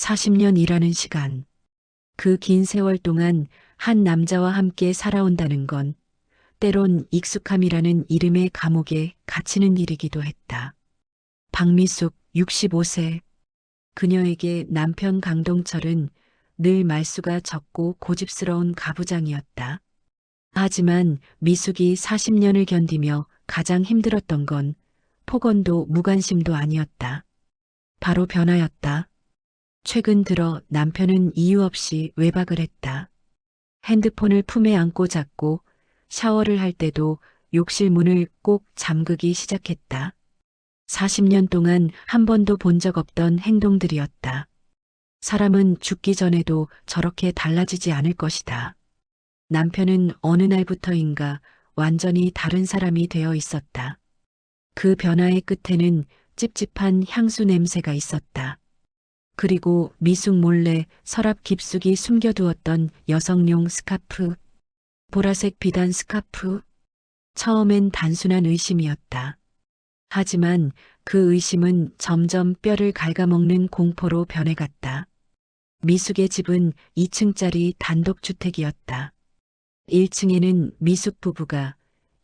40년이라는 시간. 그 긴 세월 동안 한 남자와 함께 살아온다는 건 때론 익숙함이라는 이름의 감옥에 갇히는 일이기도 했다. 박미숙 65세. 그녀에게 남편 강동철은 늘 말수가 적고 고집스러운 가부장이었다. 하지만 미숙이 40년을 견디며 가장 힘들었던 건 폭언도 무관심도 아니었다. 바로 변화였다. 최근 들어 남편은 이유 없이 외박을 했다. 핸드폰을 품에 안고 잤고 샤워를 할 때도 욕실 문을 꼭 잠그기 시작했다. 40년 동안 한 번도 본 적 없던 행동들이었다. 사람은 죽기 전에도 저렇게 달라지지 않을 것이다. 남편은 어느 날부터인가 완전히 다른 사람이 되어 있었다. 그 변화의 끝에는 찝찝한 향수 냄새가 있었다. 그리고 미숙 몰래 서랍 깊숙이 숨겨두었던 여성용 스카프, 보라색 비단 스카프. 처음엔 단순한 의심이었다. 하지만 그 의심은 점점 뼈를 갉아먹는 공포로 변해갔다. 미숙의 집은 2층짜리 단독주택이었다. 1층에는 미숙 부부가,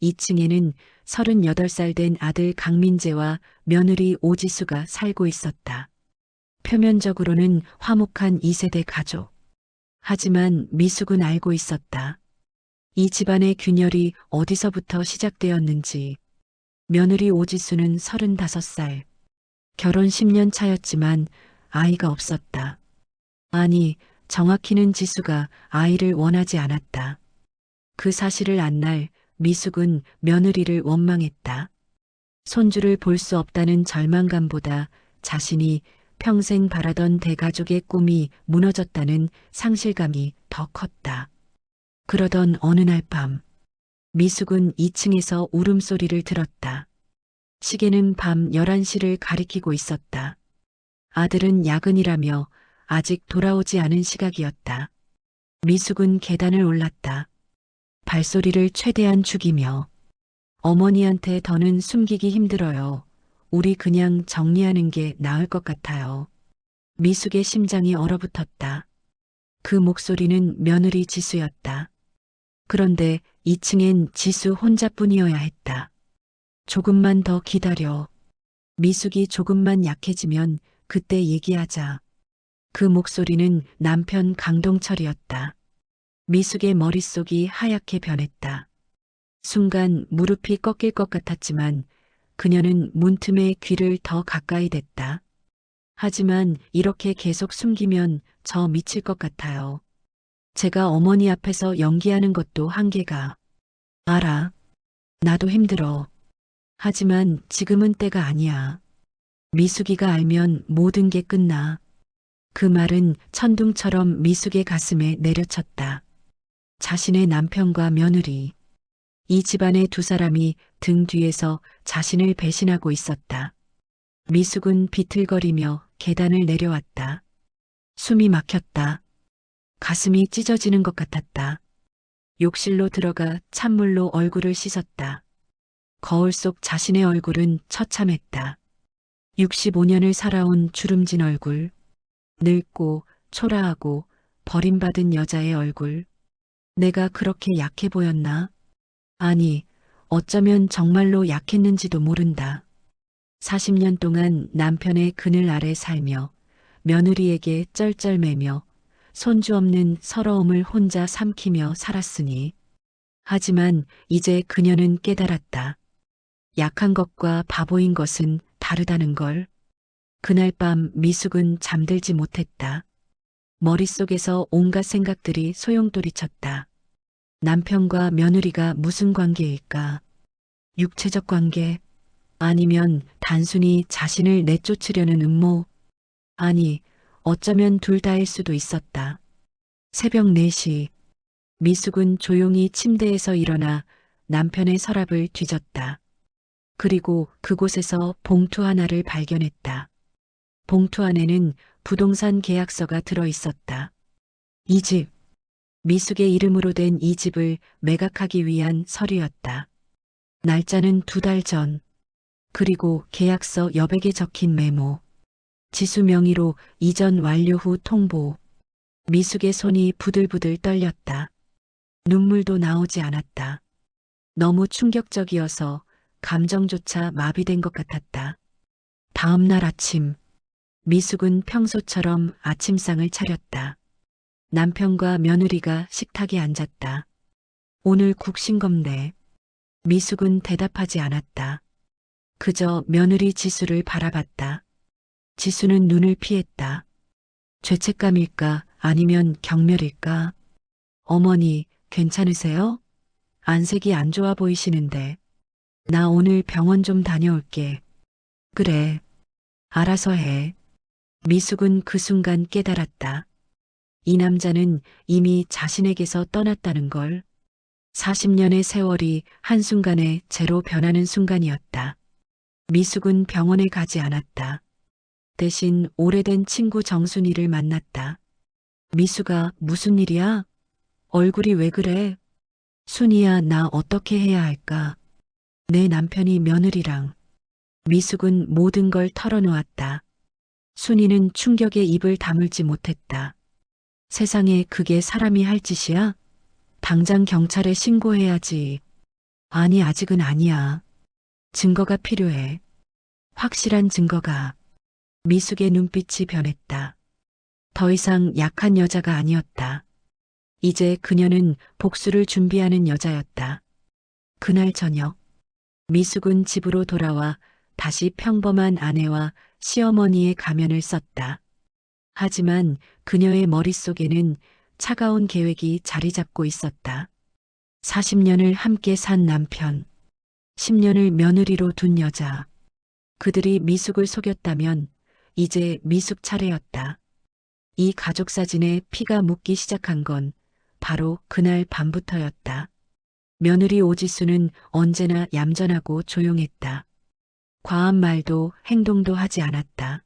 2층에는 38살 된 아들 강민재와 며느리 오지수가 살고 있었다. 표면적으로는 화목한 2세대 가족. 하지만 미숙은 알고 있었다. 이 집안의 균열이 어디서부터 시작되었는지. 며느리 오지수는 35살. 결혼 10년 차였지만 아이가 없었다. 아니, 정확히는 지수가 아이를 원하지 않았다. 그 사실을 안 날 미숙은 며느리를 원망했다. 손주를 볼 수 없다는 절망감보다 자신이 평생 바라던 대가족의 꿈이 무너졌다는 상실감이 더 컸다. 그러던 어느 날 밤, 미숙은 2층에서 울음소리를 들었다. 시계는 밤 11시를 가리키고 있었다. 아들은 야근이라며 아직 돌아오지 않은 시각이었다. 미숙은 계단을 올랐다. 발소리를 최대한 죽이며 어머니한테 더는 숨기기 힘들어요. 우리 그냥 정리하는 게 나을 것 같아요. 미숙의 심장이 얼어붙었다. 그 목소리는 며느리 지수였다. 그런데 2층엔 지수 혼자뿐이어야 했다. 조금만 더 기다려. 미숙이 조금만 약해지면 그때 얘기하자. 그 목소리는 남편 강동철이었다. 미숙의 머릿속이 하얗게 변했다. 순간 무릎이 꺾일 것 같았지만 그녀는 문틈에 귀를 더 가까이 댔다. 하지만 이렇게 계속 숨기면 저 미칠 것 같아요. 제가 어머니 앞에서 연기하는 것도 한계가. 알아. 나도 힘들어. 하지만 지금은 때가 아니야. 미숙이가 알면 모든 게 끝나. 그 말은 천둥처럼 미숙의 가슴에 내려쳤다. 자신의 남편과 며느리. 이 집안의 두 사람이 등 뒤에서 자신을 배신하고 있었다. 미숙은 비틀거리며 계단을 내려왔다. 숨이 막혔다. 가슴이 찢어지는 것 같았다. 욕실로 들어가 찬물로 얼굴을 씻었다. 거울 속 자신의 얼굴은 처참했다. 65년을 살아온 주름진 얼굴, 늙고 초라하고 버림받은 여자의 얼굴. 내가 그렇게 약해 보였나? 아니, 어쩌면 정말로 약했는지도 모른다. 40년 동안 남편의 그늘 아래 살며 며느리에게 쩔쩔매며 손주 없는 서러움을 혼자 삼키며 살았으니. 하지만 이제 그녀는 깨달았다. 약한 것과 바보인 것은 다르다는 걸. 그날 밤 미숙은 잠들지 못했다. 머릿속에서 온갖 생각들이 소용돌이쳤다. 남편과 며느리가 무슨 관계일까? 육체적 관계? 아니면 단순히 자신을 내쫓으려는 음모? 아니, 어쩌면 둘 다일 수도 있었다. 새벽 4시, 미숙은 조용히 침대에서 일어나 남편의 서랍을 뒤졌다. 그리고 그곳에서 봉투 하나를 발견했다. 봉투 안에는 부동산 계약서가 들어 있었다. 이 집, 미숙의 이름으로 된 이 집을 매각하기 위한 서류였다. 날짜는 2달 전, 그리고 계약서 여백에 적힌 메모. 지수 명의로 이전 완료 후 통보. 미숙의 손이 부들부들 떨렸다. 눈물도 나오지 않았다. 너무 충격적이어서 감정조차 마비된 것 같았다. 다음 날 아침, 미숙은 평소처럼 아침상을 차렸다. 남편과 며느리가 식탁에 앉았다. 오늘 국 싱겁네. 미숙은 대답하지 않았다. 그저 며느리 지수를 바라봤다. 지수는 눈을 피했다. 죄책감일까 아니면 경멸일까? 어머니, 괜찮으세요? 안색이 안 좋아 보이시는데. 나 오늘 병원 좀 다녀올게. 그래. 알아서 해. 미숙은 그 순간 깨달았다. 이 남자는 이미 자신에게서 떠났다는 걸. 40년의 세월이 한순간에 제로 변하는 순간이었다. 미숙은 병원에 가지 않았다. 대신 오래된 친구 정순이를 만났다. 미숙아, 무슨 일이야? 얼굴이 왜 그래? 순이야, 나 어떻게 해야 할까? 내 남편이 며느리랑. 미숙은 모든 걸 털어놓았다. 순이는 충격에 입을 다물지 못했다. 세상에 그게 사람이 할 짓이야? 당장 경찰에 신고해야지. 아니, 아직은 아니야. 증거가 필요해. 확실한 증거가. 미숙의 눈빛이 변했다. 더 이상 약한 여자가 아니었다. 이제 그녀는 복수를 준비하는 여자였다. 그날 저녁, 미숙은 집으로 돌아와 다시 평범한 아내와 시어머니의 가면을 썼다. 하지만 그녀의 머릿속에는 차가운 계획이 자리 잡고 있었다. 40년을 함께 산 남편, 10년을 며느리로 둔 여자. 그들이 미숙을 속였다면 이제 미숙 차례였다. 이 가족 사진에 피가 묻기 시작한 건 바로 그날 밤부터였다. 며느리 오지수는 언제나 얌전하고 조용했다. 과한 말도 행동도 하지 않았다.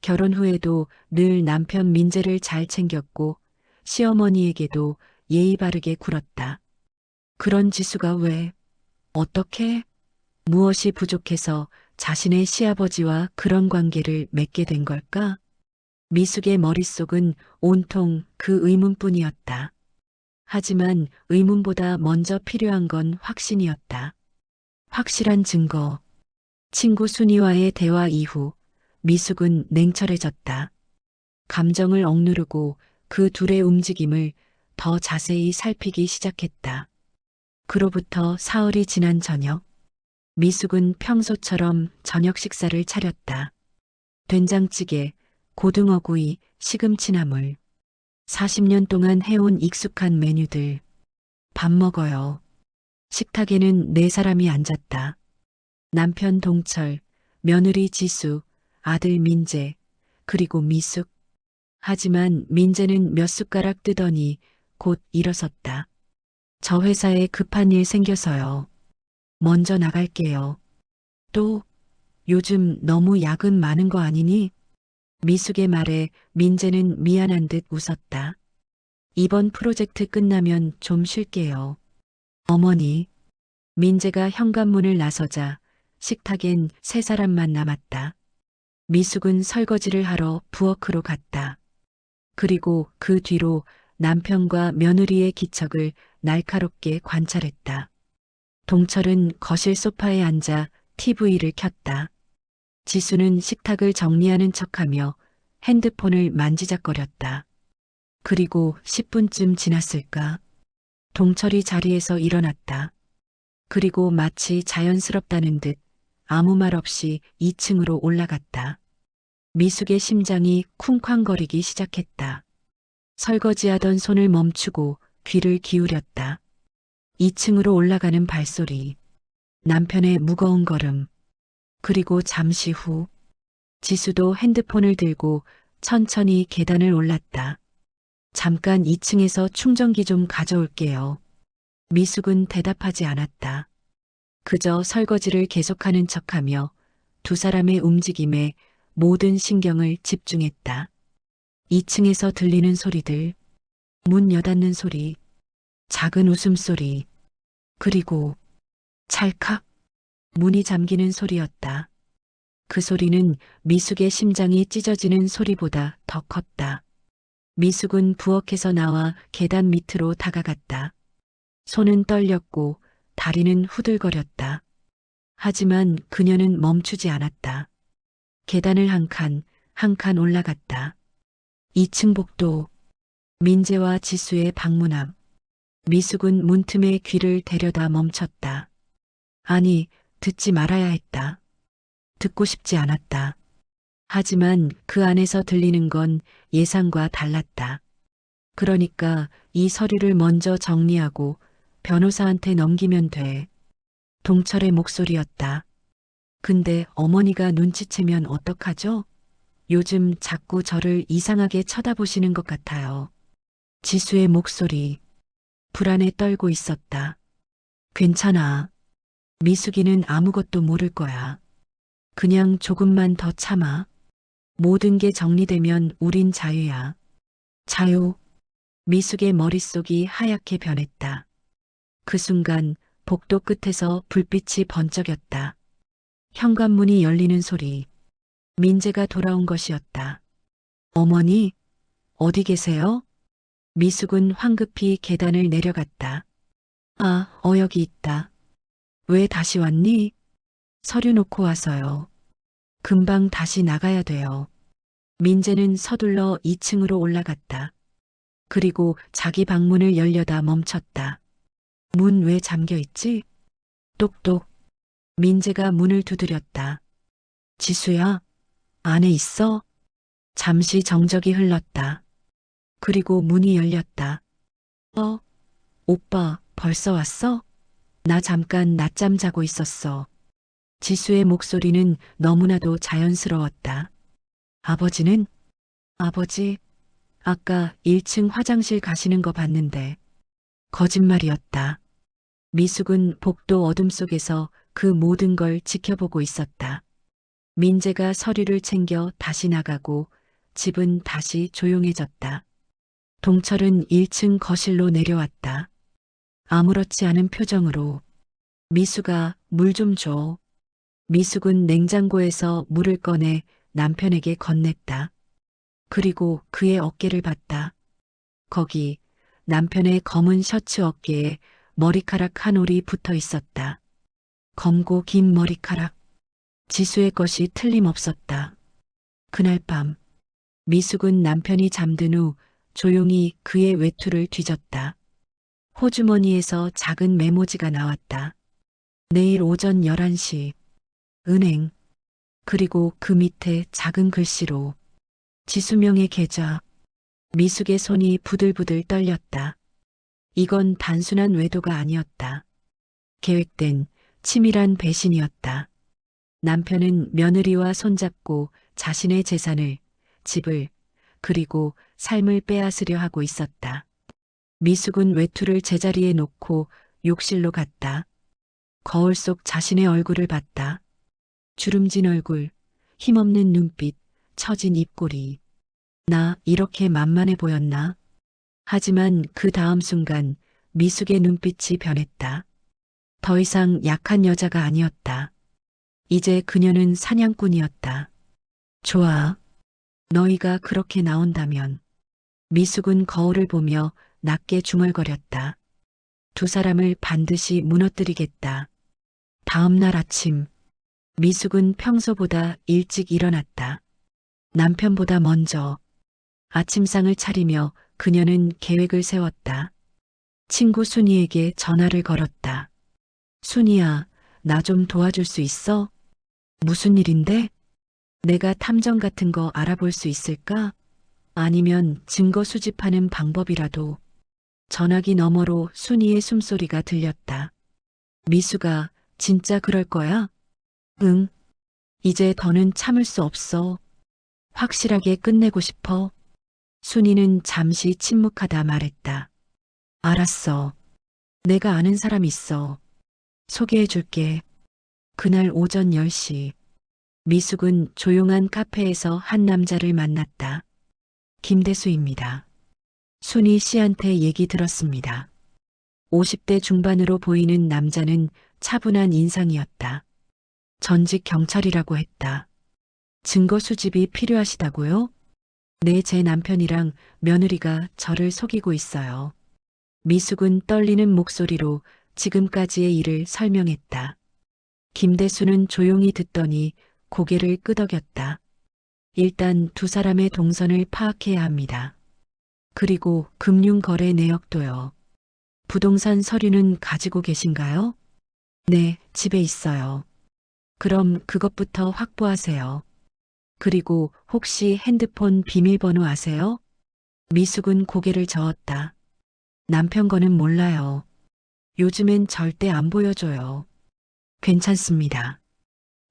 결혼 후에도 늘 남편 민재를 잘 챙겼고 시어머니에게도 예의 바르게 굴었다. 그런 지수가 왜, 어떻게, 무엇이 부족해서 자신의 시아버지와 그런 관계를 맺게 된 걸까? 미숙의 머릿속은 온통 그 의문뿐이었다. 하지만 의문보다 먼저 필요한 건 확신이었다. 확실한 증거. 친구 순이와의 대화 이후 미숙은 냉철해졌다. 감정을 억누르고 그 둘의 움직임을 더 자세히 살피기 시작했다. 그로부터 사흘이 지난 저녁, 미숙은 평소처럼 저녁 식사를 차렸다. 된장찌개, 고등어구이, 시금치나물. 40년 동안 해온 익숙한 메뉴들. 밥 먹어요. 식탁에는 네 사람이 앉았다. 남편 동철, 며느리 지수, 아들 민재, 그리고 미숙. 하지만 민재는 몇 숟가락 뜨더니 곧 일어섰다. 저 회사에 급한 일 생겨서요. 먼저 나갈게요. 또, 요즘 너무 야근 많은 거 아니니? 미숙의 말에 민재는 미안한 듯 웃었다. 이번 프로젝트 끝나면 좀 쉴게요. 어머니. 민재가 현관문을 나서자 식탁엔 세 사람만 남았다. 미숙은 설거지를 하러 부엌으로 갔다. 그리고 그 뒤로 남편과 며느리의 기척을 날카롭게 관찰했다. 동철은 거실 소파에 앉아 TV를 켰다. 지수는 식탁을 정리하는 척하며 핸드폰을 만지작거렸다. 그리고 10분쯤 지났을까? 동철이 자리에서 일어났다. 그리고 마치 자연스럽다는 듯 아무 말 없이 2층으로 올라갔다. 미숙의 심장이 쿵쾅거리기 시작했다. 설거지하던 손을 멈추고 귀를 기울였다. 2층으로 올라가는 발소리, 남편의 무거운 걸음, 그리고 잠시 후 지수도 핸드폰을 들고 천천히 계단을 올랐다. 잠깐 2층에서 충전기 좀 가져올게요. 미숙은 대답하지 않았다. 그저 설거지를 계속하는 척하며 두 사람의 움직임에 모든 신경을 집중했다. 2층에서 들리는 소리들, 문 여닫는 소리, 작은 웃음소리, 그리고 찰칵 문이 잠기는 소리였다. 그 소리는 미숙의 심장이 찢어지는 소리보다 더 컸다. 미숙은 부엌에서 나와 계단 밑으로 다가갔다. 손은 떨렸고 다리는 후들거렸다. 하지만 그녀는 멈추지 않았다. 계단을 한 칸 올라갔다. 2층 복도, 민재와 지수의 방문 앞. 미숙은 문틈에 귀를 데려다 멈췄다. 아니, 듣지 말아야 했다. 듣고 싶지 않았다. 하지만 그 안에서 들리는 건 예상과 달랐다. 그러니까 이 서류를 먼저 정리하고 변호사한테 넘기면 돼. 동철의 목소리였다. 근데 어머니가 눈치채면 어떡하죠? 요즘 자꾸 저를 이상하게 쳐다보시는 것 같아요. 지수의 목소리. 불안에 떨고 있었다. 괜찮아. 미숙이는 아무것도 모를 거야. 그냥 조금만 더 참아. 모든 게 정리되면 우린 자유야. 자유. 미숙의 머릿속이 하얗게 변했다. 그 순간 복도 끝에서 불빛이 번쩍였다. 현관문이 열리는 소리. 민재가 돌아온 것이었다. 어머니, 어디 계세요? 미숙은 황급히 계단을 내려갔다. 아, 여기 있다. 왜 다시 왔니? 서류 놓고 와서요. 금방 다시 나가야 돼요. 민재는 서둘러 2층으로 올라갔다. 그리고 자기 방문을 열려다 멈췄다. 문 왜 잠겨 있지? 똑똑. 민재가 문을 두드렸다. 지수야, 안에 있어? 잠시 정적이 흘렀다. 그리고 문이 열렸다. 오빠, 벌써 왔어? 나 잠깐 낮잠 자고 있었어. 지수의 목소리는 너무나도 자연스러웠다. 아버지는? 아버지, 아까 1층 화장실 가시는 거 봤는데. 거짓말이었다. 미숙은 복도 어둠 속에서 그 모든 걸 지켜보고 있었다. 민재가 서류를 챙겨 다시 나가고 집은 다시 조용해졌다. 동철은 1층 거실로 내려왔다. 아무렇지 않은 표정으로. 미숙아, 물 좀 줘. 미숙은 냉장고에서 물을 꺼내 남편에게 건넸다. 그리고 그의 어깨를 봤다. 거기 남편의 검은 셔츠 어깨에 머리카락 한 올이 붙어 있었다. 검고 긴 머리카락. 지수의 것이 틀림없었다. 그날 밤 미숙은 남편이 잠든 후 조용히 그의 외투를 뒤졌다. 호주머니에서 작은 메모지가 나왔다. 내일 오전 11시 은행. 그리고 그 밑에 작은 글씨로 지수명의 계좌. 미숙의 손이 부들부들 떨렸다. 이건 단순한 외도가 아니었다. 계획된 치밀한 배신이었다. 남편은 며느리와 손잡고 자신의 재산을, 집을, 그리고 삶을 빼앗으려 하고 있었다. 미숙은 외투를 제자리에 놓고 욕실로 갔다. 거울 속 자신의 얼굴을 봤다. 주름진 얼굴, 힘없는 눈빛, 처진 입꼬리. 나 이렇게 만만해 보였나? 하지만 그 다음 순간 미숙의 눈빛이 변했다. 더 이상 약한 여자가 아니었다. 이제 그녀는 사냥꾼이었다. 좋아. 너희가 그렇게 나온다면. 미숙은 거울을 보며 낮게 중얼거렸다. 두 사람을 반드시 무너뜨리겠다. 다음 날 아침, 미숙은 평소보다 일찍 일어났다. 남편보다 먼저. 아침상을 차리며 그녀는 계획을 세웠다. 친구 순이에게 전화를 걸었다. 순이야, 나 좀 도와줄 수 있어? 무슨 일인데? 내가 탐정 같은 거 알아볼 수 있을까? 아니면 증거 수집하는 방법이라도. 전화기 너머로 순이의 숨소리가 들렸다. 미수가 진짜 그럴 거야? 응. 이제 더는 참을 수 없어. 확실하게 끝내고 싶어. 순이는 잠시 침묵하다 말했다. 알았어. 내가 아는 사람 있어. 소개해줄게. 그날 오전 10시. 미숙은 조용한 카페에서 한 남자를 만났다. 김대수입니다. 순이 씨한테 얘기 들었습니다. 50대 중반으로 보이는 남자는 차분한 인상이었다. 전직 경찰이라고 했다. 증거 수집이 필요하시다고요? 네, 제 남편이랑 며느리가 저를 속이고 있어요. 미숙은 떨리는 목소리로 지금까지의 일을 설명했다. 김대수는 조용히 듣더니 고개를 끄덕였다. 일단 두 사람의 동선을 파악해야 합니다. 그리고 금융거래 내역도요. 부동산 서류는 가지고 계신가요? 네, 집에 있어요. 그럼 그것부터 확보하세요. 그리고 혹시 핸드폰 비밀번호 아세요? 미숙은 고개를 저었다. 남편 거는 몰라요. 요즘엔 절대 안 보여줘요. 괜찮습니다.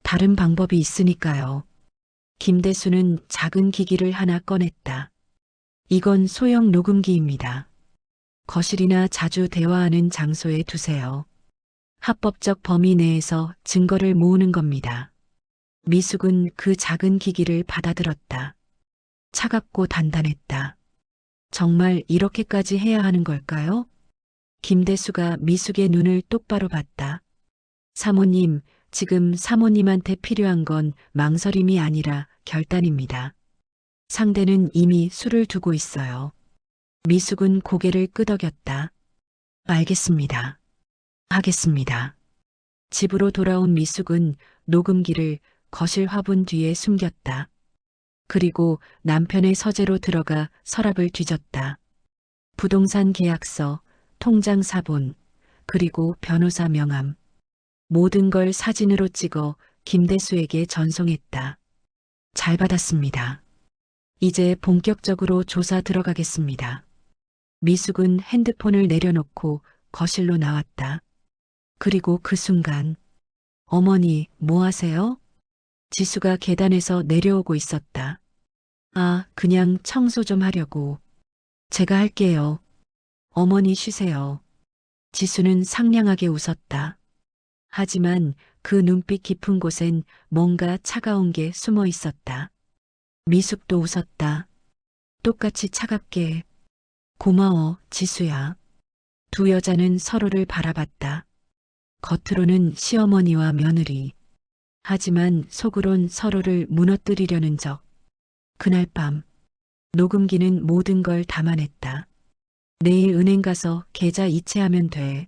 다른 방법이 있으니까요. 김대수는 작은 기기를 하나 꺼냈다. 이건 소형 녹음기입니다. 거실이나 자주 대화하는 장소에 두세요. 합법적 범위 내에서 증거를 모으는 겁니다. 미숙은 그 작은 기기를 받아들었다. 차갑고 단단했다. 정말 이렇게까지 해야 하는 걸까요? 김대수가 미숙의 눈을 똑바로 봤다. 사모님, 지금 사모님한테 필요한 건 망설임이 아니라 결단입니다. 상대는 이미 술을 두고 있어요. 미숙은 고개를 끄덕였다. 알겠습니다. 하겠습니다. 집으로 돌아온 미숙은 녹음기를 거실 화분 뒤에 숨겼다. 그리고 남편의 서재로 들어가 서랍을 뒤졌다. 부동산 계약서, 통장 사본, 그리고 변호사 명함. 모든 걸 사진으로 찍어 김대수에게 전송했다. 잘 받았습니다. 이제 본격적으로 조사 들어가겠습니다. 미숙은 핸드폰을 내려놓고 거실로 나왔다. 그리고 그 순간, 어머니, 뭐 하세요? 지수가 계단에서 내려오고 있었다. 아, 그냥 청소 좀 하려고. 제가 할게요. 어머니 쉬세요. 지수는 상냥하게 웃었다. 하지만 그 눈빛 깊은 곳엔 뭔가 차가운 게 숨어 있었다. 미숙도 웃었다. 똑같이 차갑게. 고마워, 지수야. 두 여자는 서로를 바라봤다. 겉으로는 시어머니와 며느리. 하지만 속으론 서로를 무너뜨리려는 적. 그날 밤, 녹음기는 모든 걸 담아냈다. 내일 은행 가서 계좌 이체하면 돼.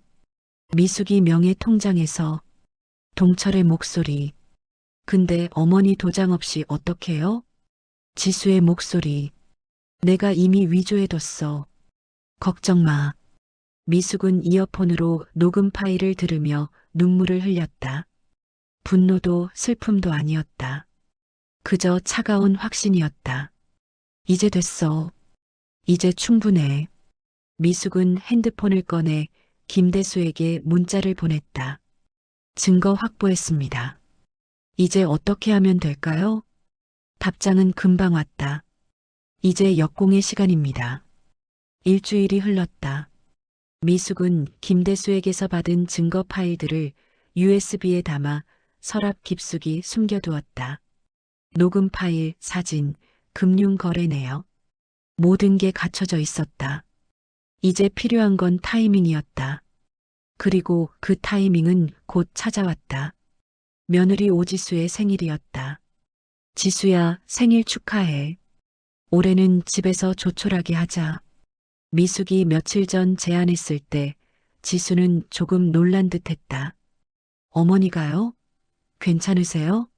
미숙이 명예 통장에서 동철의 목소리. 근데 어머니 도장 없이 어떡해요? 지수의 목소리. 내가 이미 위조해뒀어. 걱정 마. 미숙은 이어폰으로 녹음 파일을 들으며 눈물을 흘렸다. 분노도 슬픔도 아니었다. 그저 차가운 확신이었다. 이제 됐어. 이제 충분해. 미숙은 핸드폰을 꺼내 김대수에게 문자를 보냈다. 증거 확보했습니다. 이제 어떻게 하면 될까요? 답장은 금방 왔다. 이제 역공의 시간입니다. 일주일이 흘렀다. 미숙은 김대수에게서 받은 증거 파일들을 USB에 담아 서랍 깊숙이 숨겨두었다. 녹음 파일, 사진, 금융거래 내역. 모든 게 갖춰져 있었다. 이제 필요한 건 타이밍이었다. 그리고 그 타이밍은 곧 찾아왔다. 며느리 오지수의 생일이었다. 지수야, 생일 축하해. 올해는 집에서 조촐하게 하자. 미숙이 며칠 전 제안했을 때 지수는 조금 놀란 듯 했다. 어머니가요? 괜찮으세요?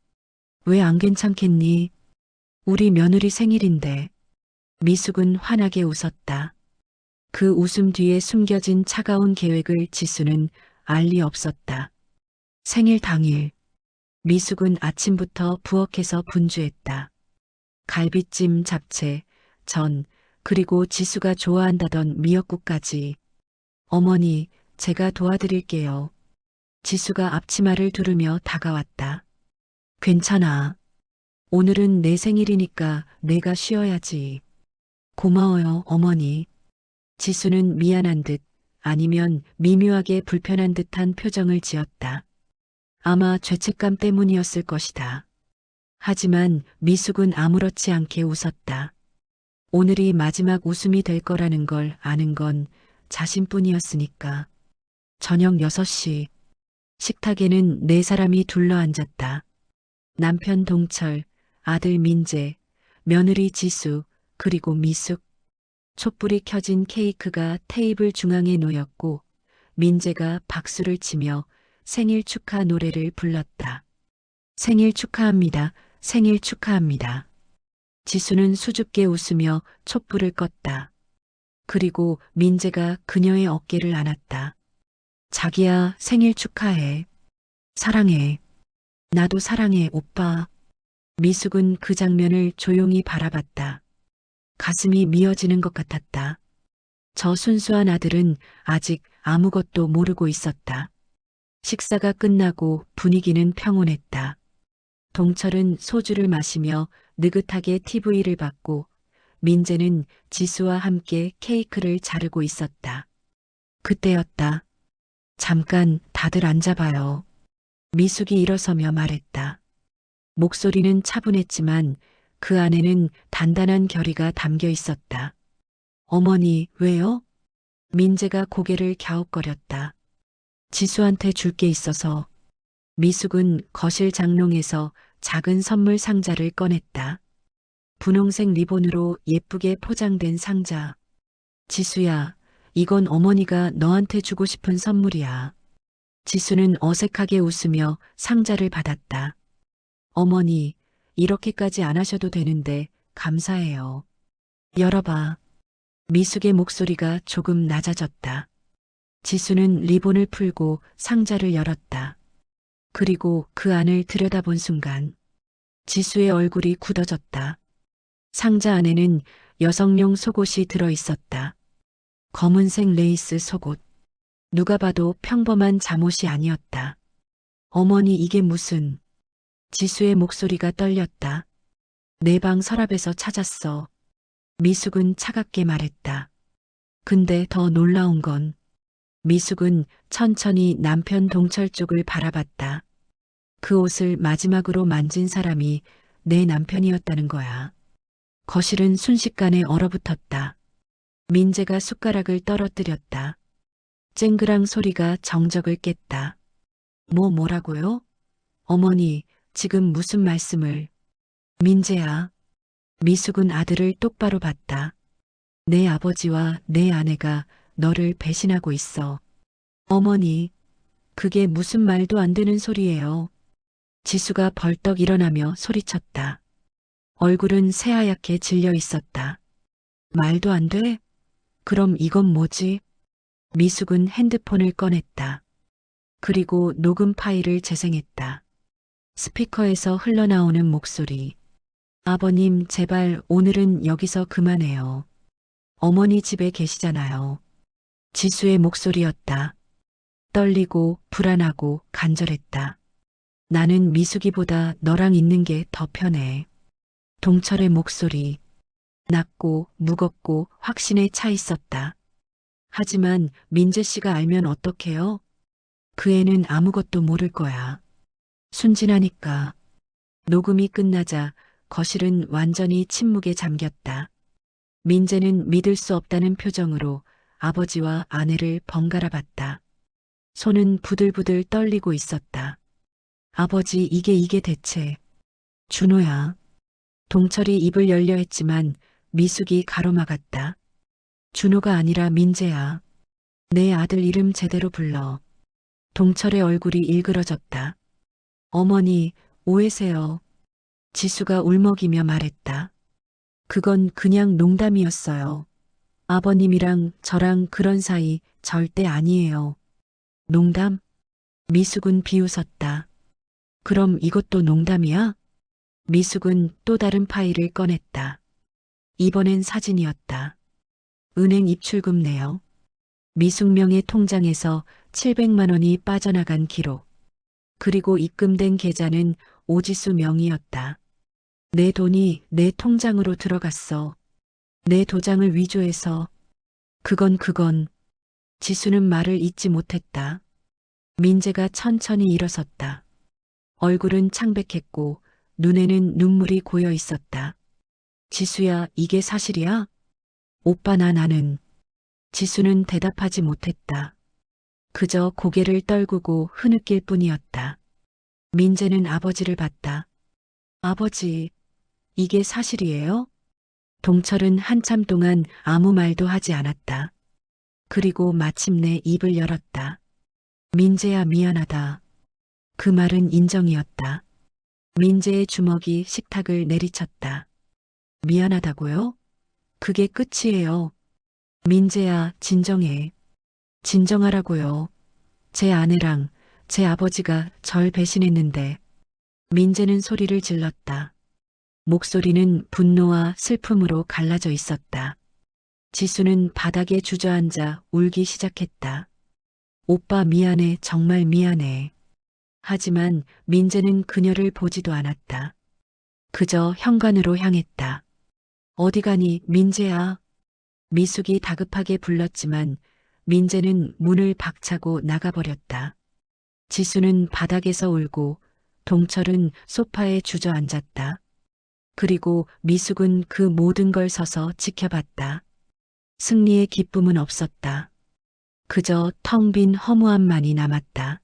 왜 안 괜찮겠니? 우리 며느리 생일인데. 미숙은 환하게 웃었다. 그 웃음 뒤에 숨겨진 차가운 계획을 지수는 알 리 없었다. 생일 당일, 미숙은 아침부터 부엌에서 분주했다. 갈비찜, 잡채, 전, 그리고 지수가 좋아한다던 미역국까지. 어머니, 제가 도와드릴게요. 지수가 앞치마를 두르며 다가왔다. 괜찮아. 오늘은 내 생일이니까 내가 쉬어야지. 고마워요, 어머니. 지수는 미안한 듯 아니면 미묘하게 불편한 듯한 표정을 지었다. 아마 죄책감 때문이었을 것이다. 하지만 미숙은 아무렇지 않게 웃었다. 오늘이 마지막 웃음이 될 거라는 걸 아는 건 자신뿐이었으니까. 저녁 6시. 식탁에는 네 사람이 둘러앉았다. 남편 동철, 아들 민재, 며느리 지수, 그리고 미숙. 촛불이 켜진 케이크가 테이블 중앙에 놓였고 민재가 박수를 치며 생일 축하 노래를 불렀다. 생일 축하합니다. 생일 축하합니다. 지수는 수줍게 웃으며 촛불을 껐다. 그리고 민재가 그녀의 어깨를 안았다. 자기야, 생일 축하해. 사랑해. 나도 사랑해, 오빠. 미숙은 그 장면을 조용히 바라봤다. 가슴이 미어지는 것 같았다. 저 순수한 아들은 아직 아무것도 모르고 있었다. 식사가 끝나고 분위기는 평온했다. 동철은 소주를 마시며 느긋하게 TV를 봤고 민재는 지수와 함께 케이크를 자르고 있었다. 그때였다. 잠깐 다들 앉아봐요. 미숙이 일어서며 말했다. 목소리는 차분했지만 그 안에는 단단한 결의가 담겨 있었다. 어머니, 왜요? 민재가 고개를 갸웃거렸다. 지수한테 줄 게 있어서. 미숙은 거실 장롱에서 작은 선물 상자를 꺼냈다. 분홍색 리본으로 예쁘게 포장된 상자. 지수야, 이건 어머니가 너한테 주고 싶은 선물이야. 지수는 어색하게 웃으며 상자를 받았다. 어머니, 이렇게까지 안 하셔도 되는데 감사해요. 열어봐. 미숙의 목소리가 조금 낮아졌다. 지수는 리본을 풀고 상자를 열었다. 그리고 그 안을 들여다본 순간 지수의 얼굴이 굳어졌다. 상자 안에는 여성용 속옷이 들어 있었다. 검은색 레이스 속옷. 누가 봐도 평범한 잠옷이 아니었다. 어머니, 이게 무슨... 지수의 목소리가 떨렸다. 내 방 서랍에서 찾았어. 미숙은 차갑게 말했다. 근데 더 놀라운 건 미숙은 천천히 남편 동철 쪽을 바라봤다. 그 옷을 마지막으로 만진 사람이 내 남편이었다는 거야. 거실은 순식간에 얼어붙었다. 민재가 숟가락을 떨어뜨렸다. 쨍그랑 소리가 정적을 깼다. 뭐라고요? 어머니, 지금 무슨 말씀을... 민재야. 미숙은 아들을 똑바로 봤다. 내 아버지와 내 아내가 너를 배신하고 있어. 어머니, 그게 무슨 말도 안 되는 소리예요. 지수가 벌떡 일어나며 소리쳤다. 얼굴은 새하얗게 질려 있었다. 말도 안 돼? 그럼 이건 뭐지? 미숙은 핸드폰을 꺼냈다. 그리고 녹음 파일을 재생했다. 스피커에서 흘러나오는 목소리. 아버님, 제발 오늘은 여기서 그만해요. 어머니 집에 계시잖아요. 지수의 목소리였다. 떨리고 불안하고 간절했다. 나는 미숙이보다 너랑 있는 게 더 편해. 동철의 목소리. 낮고 무겁고 확신에 차 있었다. 하지만 민재 씨가 알면 어떡해요? 그 애는 아무것도 모를 거야. 순진하니까. 녹음이 끝나자 거실은 완전히 침묵에 잠겼다. 민재는 믿을 수 없다는 표정으로 아버지와 아내를 번갈아 봤다. 손은 부들부들 떨리고 있었다. 아버지, 이게 대체... 준호야. 동철이 입을 열려 했지만 미숙이 가로막았다. 준호가 아니라 민재야. 내 아들 이름 제대로 불러. 동철의 얼굴이 일그러졌다. 어머니, 오해세요. 지수가 울먹이며 말했다. 그건 그냥 농담이었어요. 아버님이랑 저랑 그런 사이 절대 아니에요. 농담? 미숙은 비웃었다. 그럼 이것도 농담이야? 미숙은 또 다른 파일을 꺼냈다. 이번엔 사진이었다. 은행 입출금 내역. 미숙명의 통장에서 700만 원이 빠져나간 기록. 그리고 입금된 계좌는 오지수 명의였다. 내 돈이 내 통장으로 들어갔어. 내 도장을 위조해서. 그건. 지수는 말을 잇지 못했다. 민재가 천천히 일어섰다. 얼굴은 창백했고 눈에는 눈물이 고여 있었다. 지수야, 이게 사실이야? 오빠, 나는. 지수는 대답하지 못했다. 그저 고개를 떨구고 흐느낄 뿐이었다. 민재는 아버지를 봤다. 아버지, 이게 사실이에요? 동철은 한참 동안 아무 말도 하지 않았다. 그리고 마침내 입을 열었다. 민재야, 미안하다. 그 말은 인정이었다. 민재의 주먹이 식탁을 내리쳤다. 미안하다고요? 그게 끝이에요. 민재야, 진정해. 진정하라고요. 제 아내랑 제 아버지가 절 배신했는데. 민재는 소리를 질렀다. 목소리는 분노와 슬픔으로 갈라져 있었다. 지수는 바닥에 주저앉아 울기 시작했다. 오빠 미안해, 정말 미안해. 하지만 민재는 그녀를 보지도 않았다. 그저 현관으로 향했다. 어디 가니, 민재야. 미숙이 다급하게 불렀지만 민재는 문을 박차고 나가버렸다. 지수는 바닥에서 울고 동철은 소파에 주저앉았다. 그리고 미숙은 그 모든 걸 서서 지켜봤다. 승리의 기쁨은 없었다. 그저 텅 빈 허무함만이 남았다.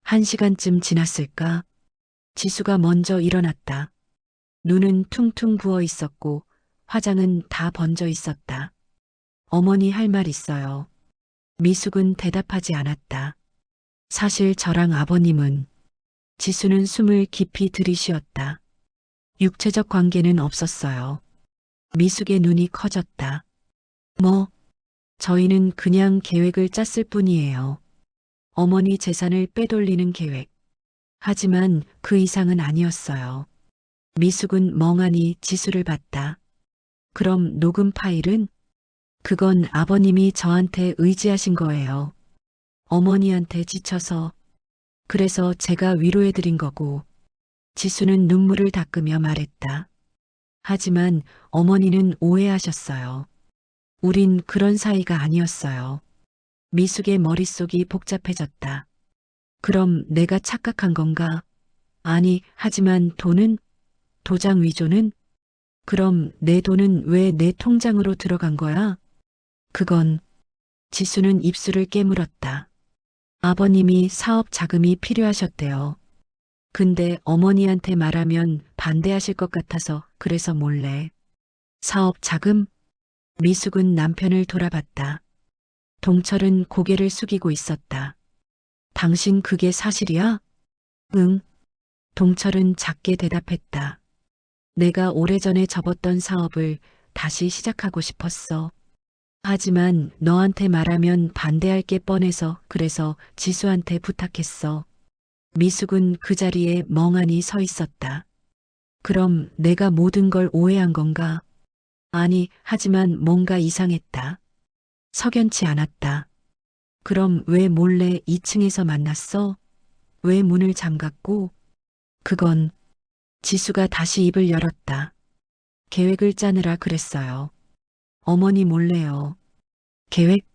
1시간쯤 지났을까? 지수가 먼저 일어났다. 눈은 퉁퉁 부어 있었고 화장은 다 번져 있었다. 어머니 할 말 있어요. 미숙은 대답하지 않았다. 사실 저랑 아버님은. 지수는 숨을 깊이 들이쉬었다. 육체적 관계는 없었어요. 미숙의 눈이 커졌다. 뭐? 저희는 그냥 계획을 짰을 뿐이에요. 어머니 재산을 빼돌리는 계획. 하지만 그 이상은 아니었어요. 미숙은 멍하니 지수를 봤다. 그럼 녹음 파일은? 그건 아버님이 저한테 의지하신 거예요. 어머니한테 지쳐서. 그래서 제가 위로해드린 거고. 지수는 눈물을 닦으며 말했다. 하지만 어머니는 오해하셨어요. 우린 그런 사이가 아니었어요. 미숙의 머릿속이 복잡해졌다. 그럼 내가 착각한 건가? 아니, 하지만 돈은? 도장 위조는? 그럼 내 돈은 왜 내 통장으로 들어간 거야? 그건. 지수는 입술을 깨물었다. 아버님이 사업 자금이 필요하셨대요. 근데 어머니한테 말하면 반대하실 것 같아서 그래서 몰래. 사업 자금? 미숙은 남편을 돌아봤다. 동철은 고개를 숙이고 있었다. 당신 그게 사실이야? 응. 동철은 작게 대답했다. 내가 오래전에 접었던 사업을 다시 시작하고 싶었어. 하지만 너한테 말하면 반대할 게 뻔해서 그래서 지수한테 부탁했어. 미숙은 그 자리에 멍하니 서 있었다. 그럼 내가 모든 걸 오해한 건가? 아니, 하지만 뭔가 이상했다. 석연치 않았다. 그럼 왜 몰래 2층에서 만났어? 왜 문을 잠갔고? 그건. 지수가 다시 입을 열었다. 계획을 짜느라 그랬어요. 어머니 몰래요. 계획?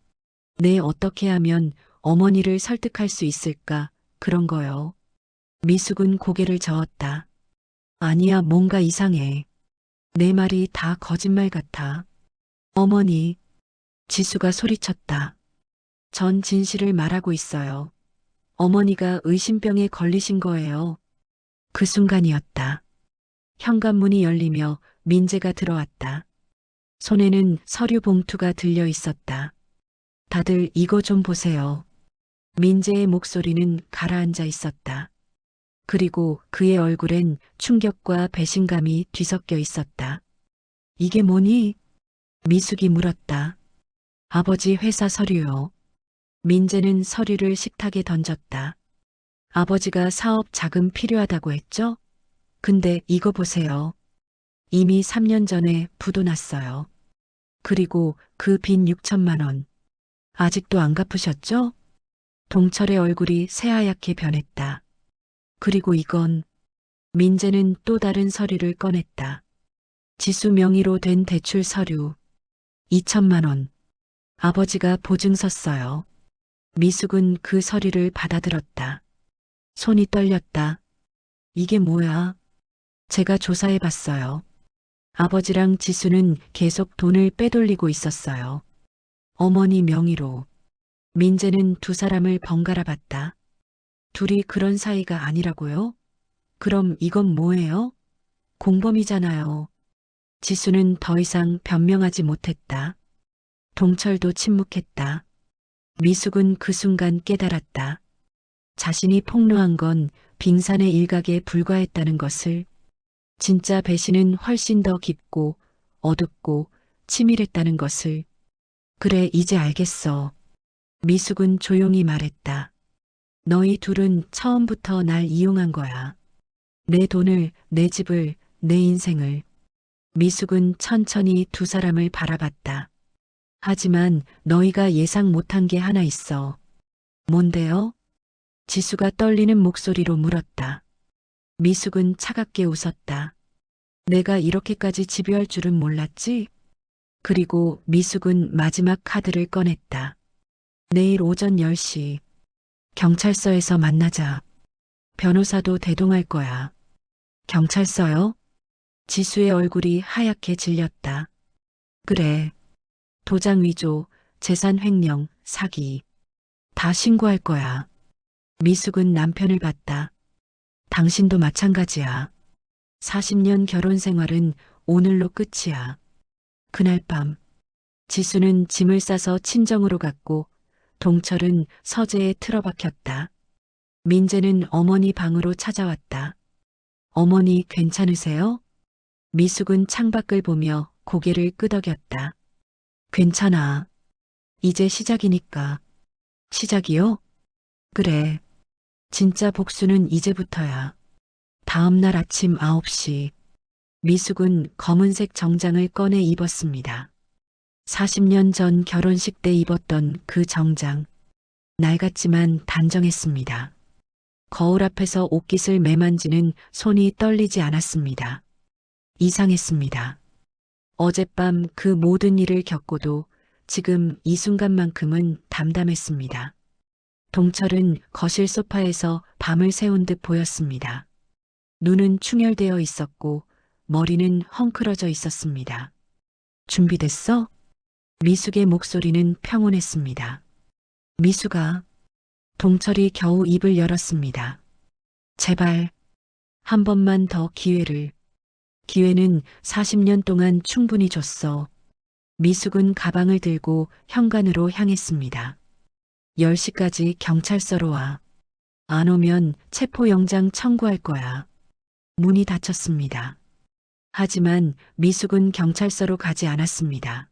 네, 어떻게 하면 어머니를 설득할 수 있을까? 그런 거요. 미숙은 고개를 저었다. 아니야, 뭔가 이상해. 내 말이 다 거짓말 같아. 어머니. 지수가 소리쳤다. 전 진실을 말하고 있어요. 어머니가 의심병에 걸리신 거예요. 그 순간이었다. 현관문이 열리며 민재가 들어왔다. 손에는 서류 봉투가 들려 있었다. 다들 이거 좀 보세요. 민재의 목소리는 가라앉아 있었다. 그리고 그의 얼굴엔 충격과 배신감이 뒤섞여 있었다. 이게 뭐니? 미숙이 물었다. 아버지 회사 서류요. 민재는 서류를 식탁에 던졌다. 아버지가 사업 자금 필요하다고 했죠? 근데 이거 보세요. 이미 3년 전에 부도 났어요. 그리고 그 빈 6천만 원. 아직도 안 갚으셨죠? 동철의 얼굴이 새하얗게 변했다. 그리고 이건. 민재는 또 다른 서류를 꺼냈다. 지수 명의로 된 대출 서류. 2천만 원. 아버지가 보증서 써요. 미숙은 그 서류를 받아들었다. 손이 떨렸다. 이게 뭐야? 제가 조사해 봤어요. 아버지랑 지수는 계속 돈을 빼돌리고 있었어요. 어머니 명의로. 민재는 두 사람을 번갈아 봤다. 둘이 그런 사이가 아니라고요? 그럼 이건 뭐예요? 공범이잖아요. 지수는 더 이상 변명하지 못했다. 동철도 침묵했다. 미숙은 그 순간 깨달았다. 자신이 폭로한 건 빙산의 일각에 불과했다는 것을. 진짜 배신은 훨씬 더 깊고 어둡고 치밀했다는 것을. 그래, 이제 알겠어. 미숙은 조용히 말했다. 너희 둘은 처음부터 날 이용한 거야. 내 돈을, 내 집을, 내 인생을. 미숙은 천천히 두 사람을 바라봤다. 하지만 너희가 예상 못한 게 하나 있어. 뭔데요? 지수가 떨리는 목소리로 물었다. 미숙은 차갑게 웃었다. 내가 이렇게까지 집요할 줄은 몰랐지? 그리고 미숙은 마지막 카드를 꺼냈다. 내일 오전 10시 경찰서에서 만나자. 변호사도 대동할 거야. 경찰서요? 지수의 얼굴이 하얗게 질렸다. 그래. 도장 위조, 재산 횡령, 사기. 다 신고할 거야. 미숙은 남편을 봤다. 당신도 마찬가지야. 40년 결혼 생활은 오늘로 끝이야. 그날 밤, 지수는 짐을 싸서 친정으로 갔고 동철은 서재에 틀어박혔다. 민재는 어머니 방으로 찾아왔다. 어머니 괜찮으세요? 미숙은 창밖을 보며 고개를 끄덕였다. 괜찮아. 이제 시작이니까. 시작이요? 그래. 진짜 복수는 이제부터야. 다음 날 아침 9시. 미숙은 검은색 정장을 꺼내 입었습니다. 40년 전 결혼식 때 입었던 그 정장. 낡았지만 단정했습니다. 거울 앞에서 옷깃을 매만지는 손이 떨리지 않았습니다. 이상했습니다. 어젯밤 그 모든 일을 겪고도 지금 이 순간만큼은 담담했습니다. 동철은 거실 소파에서 밤을 새운 듯 보였습니다. 눈은 충혈되어 있었고 머리는 헝클어져 있었습니다. 준비됐어? 미숙의 목소리는 평온했습니다. 미숙아. 동철이 겨우 입을 열었습니다. 제발 한 번만 더 기회를. 기회는 40년 동안 충분히 줬어. 미숙은 가방을 들고 현관으로 향했습니다. 10시까지 경찰서로 와. 안 오면 체포영장 청구할 거야. 문이 닫혔습니다. 하지만 미숙은 경찰서로 가지 않았습니다.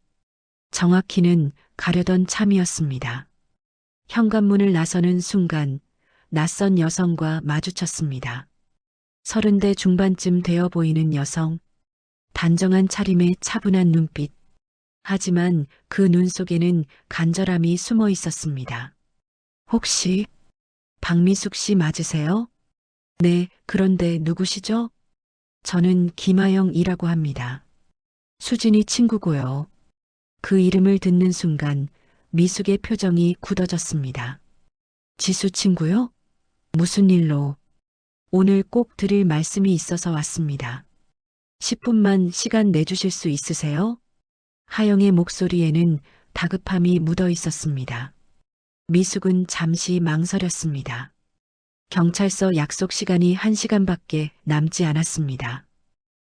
정확히는 가려던 참이었습니다. 현관문을 나서는 순간 낯선 여성과 마주쳤습니다. 30대 중반쯤 되어 보이는 여성, 단정한 차림에 차분한 눈빛. 하지만 그 눈 속에는 간절함이 숨어 있었습니다. 혹시 박미숙 씨 맞으세요? 네, 그런데 누구시죠? 저는 김아영이라고 합니다. 수진이 친구고요. 그 이름을 듣는 순간 미숙의 표정이 굳어졌습니다. 지수 친구요? 무슨 일로? 오늘 꼭 드릴 말씀이 있어서 왔습니다. 10분만 시간 내주실 수 있으세요? 하영의 목소리에는 다급함이 묻어 있었습니다. 미숙은 잠시 망설였습니다. 경찰서 약속 시간이 1시간밖에 남지 않았습니다.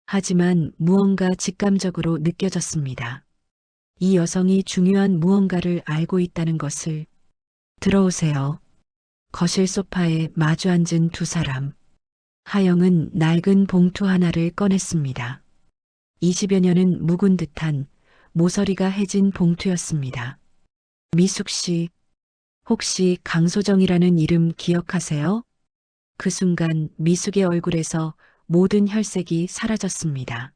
하지만 무언가 직감적으로 느껴졌습니다. 이 여성이 중요한 무언가를 알고 있다는 것을. 들어오세요. 거실 소파에 마주 앉은 두 사람. 하영은 낡은 봉투 하나를 꺼냈습니다. 20여 년은 묵은 듯한 모서리가 해진 봉투였습니다. 미숙 씨, 혹시 강소정이라는 이름 기억하세요? 그 순간 미숙의 얼굴에서 모든 혈색이 사라졌습니다.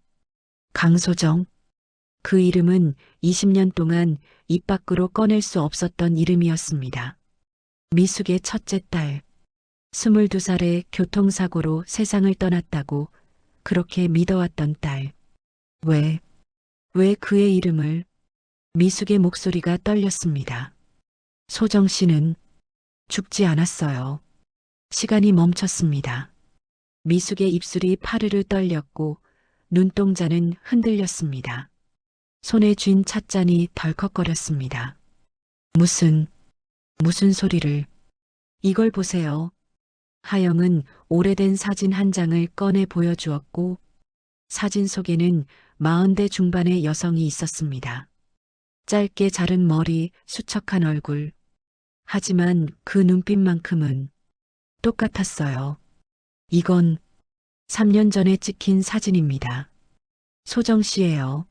강소정. 그 이름은 20년 동안 입 밖으로 꺼낼 수 없었던 이름이었습니다. 미숙의 첫째 딸. 22살에 교통사고로 세상을 떠났다고 그렇게 믿어왔던 딸. 왜 그의 이름을? 미숙의 목소리가 떨렸습니다. 소정 씨는 죽지 않았어요. 시간이 멈췄습니다. 미숙의 입술이 파르르 떨렸고 눈동자는 흔들렸습니다. 손에 쥔 찻잔이 덜컥거렸습니다. 무슨 소리를. 이걸 보세요. 하영은 오래된 사진 한 장을 꺼내 보여주었고 사진 속에는 40대 중반의 여성이 있었습니다. 짧게 자른 머리, 수척한 얼굴. 하지만 그 눈빛만큼은 똑같았어요. 이건 3년 전에 찍힌 사진입니다. 소정 씨예요.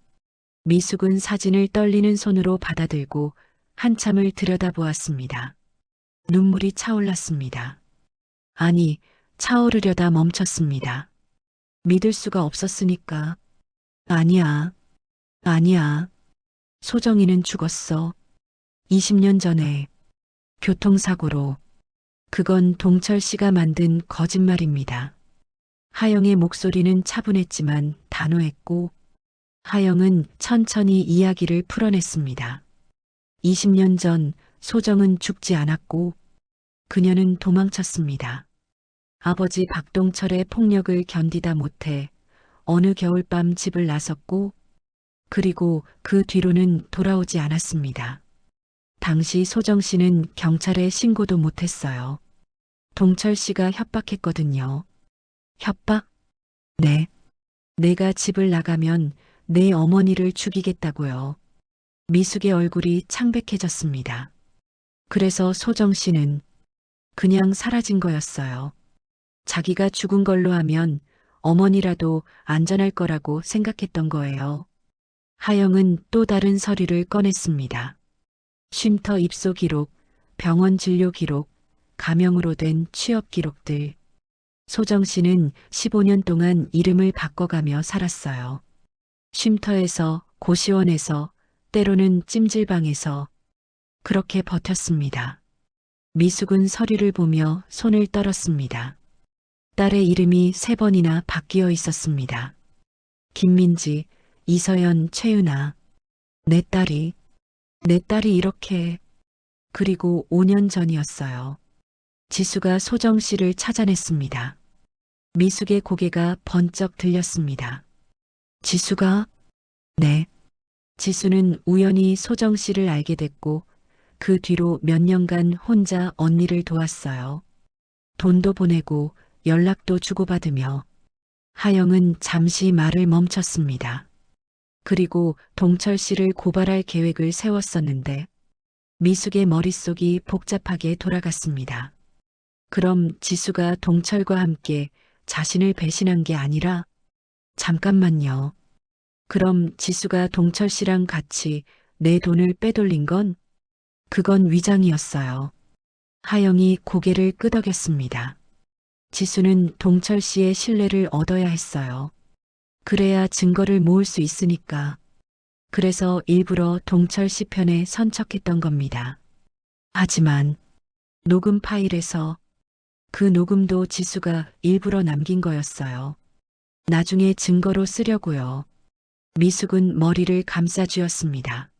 미숙은 사진을 떨리는 손으로 받아들고 한참을 들여다보았습니다. 눈물이 차올랐습니다. 아니, 차오르려다 멈췄습니다. 믿을 수가 없었으니까. 아니야, 아니야. 소정이는 죽었어. 20년 전에 교통사고로. 그건 동철 씨가 만든 거짓말입니다. 하영의 목소리는 차분했지만 단호했고 하영은 천천히 이야기를 풀어냈습니다. 20년 전 소정은 죽지 않았고 그녀는 도망쳤습니다. 아버지 박동철의 폭력을 견디다 못해 어느 겨울밤 집을 나섰고 그리고 그 뒤로는 돌아오지 않았습니다. 당시 소정 씨는 경찰에 신고도 못했어요. 동철 씨가 협박했거든요. 협박? 네. 내가 집을 나가면 내 어머니를 죽이겠다고요. 미숙의 얼굴이 창백해졌습니다. 그래서 소정 씨는 그냥 사라진 거였어요. 자기가 죽은 걸로 하면 어머니라도 안전할 거라고 생각했던 거예요. 하영은 또 다른 서류를 꺼냈습니다. 쉼터 입소 기록, 병원 진료 기록, 가명으로 된 취업 기록들. 소정 씨는 15년 동안 이름을 바꿔가며 살았어요. 쉼터에서, 고시원에서, 때로는 찜질방에서 그렇게 버텼습니다. 미숙은 서류를 보며 손을 떨었습니다. 딸의 이름이 3번이나 바뀌어 있었습니다. 김민지, 이서연, 최윤아. 내 딸이 이렇게. 그리고 5년 전이었어요. 지수가 소정 씨를 찾아냈습니다. 미숙의 고개가 번쩍 들렸습니다. 지수가? 네. 지수는 우연히 소정 씨를 알게 됐고 그 뒤로 몇 년간 혼자 언니를 도왔어요. 돈도 보내고 연락도 주고받으며. 하영은 잠시 말을 멈췄습니다. 그리고 동철 씨를 고발할 계획을 세웠었는데 미숙의 머릿속이 복잡하게 돌아갔습니다. 그럼 지수가 동철과 함께 자신을 배신한 게 아니라 잠깐만요. 그럼 지수가 동철 씨랑 같이 내 돈을 빼돌린 건 그건 위장이었어요. 하영이 고개를 끄덕였습니다. 지수는 동철 씨의 신뢰를 얻어야 했어요. 그래야 증거를 모을 수 있으니까. 그래서 일부러 동철 씨 편에 선척했던 겁니다. 하지만 녹음 파일에서 그 녹음도 지수가 일부러 남긴 거였어요. 나중에 증거로 쓰려고요. 미숙은 머리를 감싸쥐었습니다.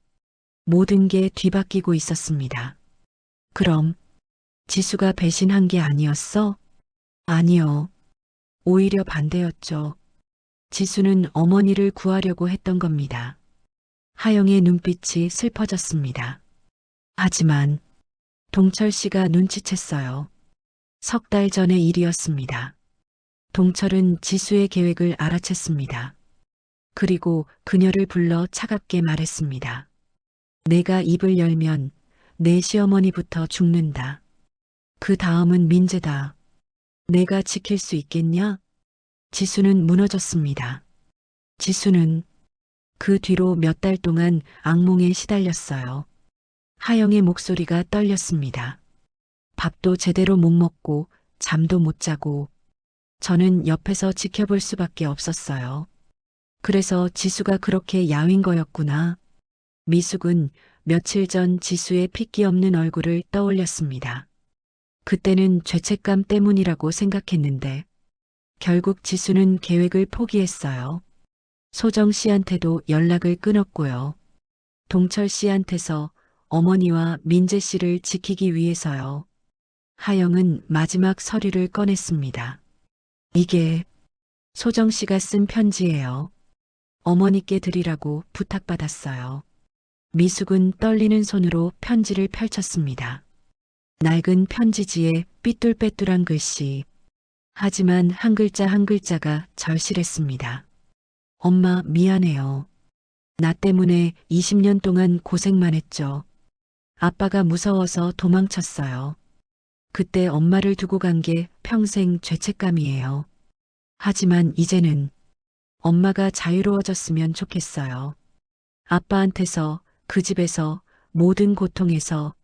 모든 게 뒤바뀌고 있었습니다. 그럼 지수가 배신한 게 아니었어? 아니요. 오히려 반대였죠. 지수는 어머니를 구하려고 했던 겁니다. 하영의 눈빛이 슬퍼졌습니다. 하지만 동철 씨가 눈치챘어요. 3달 전의 일이었습니다. 동철은 지수의 계획을 알아챘습니다. 그리고 그녀를 불러 차갑게 말했습니다. 내가 입을 열면 내 시어머니부터 죽는다. 그 다음은 민재다. 내가 지킬 수 있겠냐? 지수는 무너졌습니다. 지수는 그 뒤로 몇 달 동안 악몽에 시달렸어요. 하영의 목소리가 떨렸습니다. 밥도 제대로 못 먹고 잠도 못 자고 저는 옆에서 지켜볼 수밖에 없었어요. 그래서 지수가 그렇게 야윈 거였구나. 미숙은 며칠 전 지수의 핏기 없는 얼굴을 떠올렸습니다. 그때는 죄책감 때문이라고 생각했는데 결국 지수는 계획을 포기했어요. 소정 씨한테도 연락을 끊었고요. 동철 씨한테서 어머니와 민재 씨를 지키기 위해서요. 하영은 마지막 서류를 꺼냈습니다. 이게 소정 씨가 쓴 편지예요. 어머니께 드리라고 부탁받았어요. 미숙은 떨리는 손으로 편지를 펼쳤습니다. 낡은 편지지에 삐뚤빼뚤한 글씨. 하지만 한 글자 한 글자가 절실했습니다. 엄마 미안해요. 나 때문에 20년 동안 고생만 했죠. 아빠가 무서워서 도망쳤어요. 그때 엄마를 두고 간 게 평생 죄책감이에요. 하지만 이제는 엄마가 자유로워졌으면 좋겠어요. 아빠한테서, 그 집에서, 모든 고통에서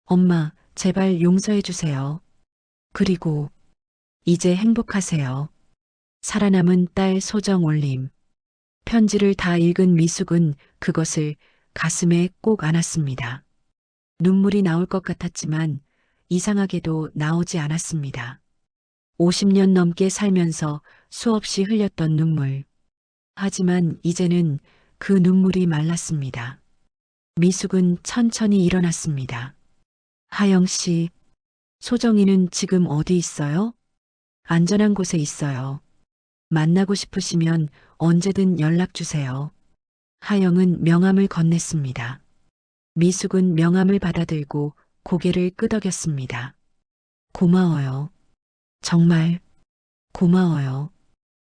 엄마, 제발 용서해 주세요. 그리고 이제 행복하세요. 살아남은 딸 소정 올림. 편지를 다 읽은 미숙은 그것을 가슴에 꼭 안았습니다. 눈물이 나올 것 같았지만 이상하게도 나오지 않았습니다. 50년 넘게 살면서 수없이 흘렸던 눈물. 하지만 이제는 그 눈물이 말랐습니다. 미숙은 천천히 일어났습니다. 하영 씨, 소정이는 지금 어디 있어요? 안전한 곳에 있어요. 만나고 싶으시면 언제든 연락 주세요. 하영은 명함을 건넸습니다. 미숙은 명함을 받아들고 고개를 끄덕였습니다. 고마워요. 정말 고마워요.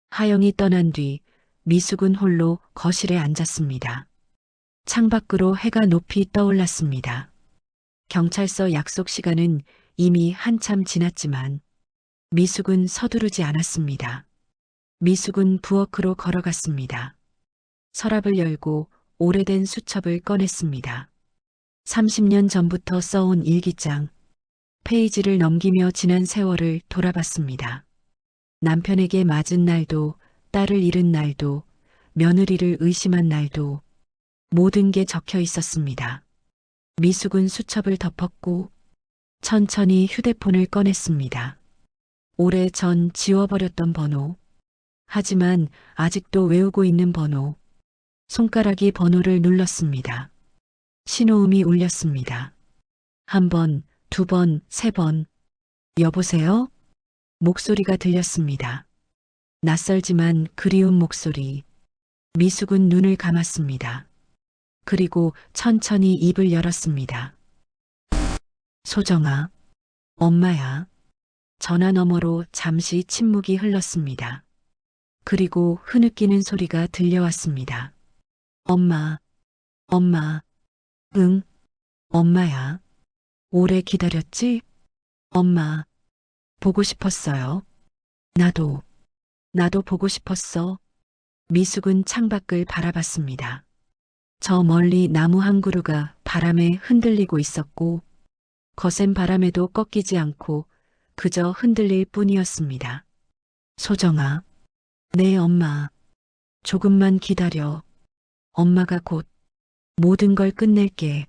하영이 떠난 뒤 미숙은 홀로 거실에 앉았습니다. 창밖으로 해가 높이 떠올랐습니다. 경찰서 약속 시간은 이미 한참 지났지만 미숙은 서두르지 않았습니다. 미숙은 부엌으로 걸어갔습니다. 서랍을 열고 오래된 수첩을 꺼냈습니다. 30년 전부터 써온 일기장. 페이지를 넘기며 지난 세월을 돌아봤습니다. 남편에게 맞은 날도, 딸을 잃은 날도, 며느리를 의심한 날도 모든 게 적혀 있었습니다. 미숙은 수첩을 덮었고 천천히 휴대폰을 꺼냈습니다. 오래전 지워버렸던 번호. 하지만 아직도 외우고 있는 번호. 손가락이 번호를 눌렀습니다. 신호음이 울렸습니다. 한 번, 두 번, 세 번. 여보세요? 목소리가 들렸습니다. 낯설지만 그리운 목소리. 미숙은 눈을 감았습니다. 그리고 천천히 입을 열었습니다. 소정아, 엄마야. 전화 너머로 잠시 침묵이 흘렀습니다. 그리고 흐느끼는 소리가 들려왔습니다. 엄마, 엄마, 응, 엄마야. 오래 기다렸지? 엄마, 보고 싶었어요. 나도 보고 싶었어. 미숙은 창밖을 바라봤습니다. 저 멀리 나무 한 그루가 바람에 흔들리고 있었고, 거센 바람에도 꺾이지 않고 그저 흔들릴 뿐이었습니다. 소정아, 네 엄마, 조금만 기다려. 엄마가 곧 모든 걸 끝낼게.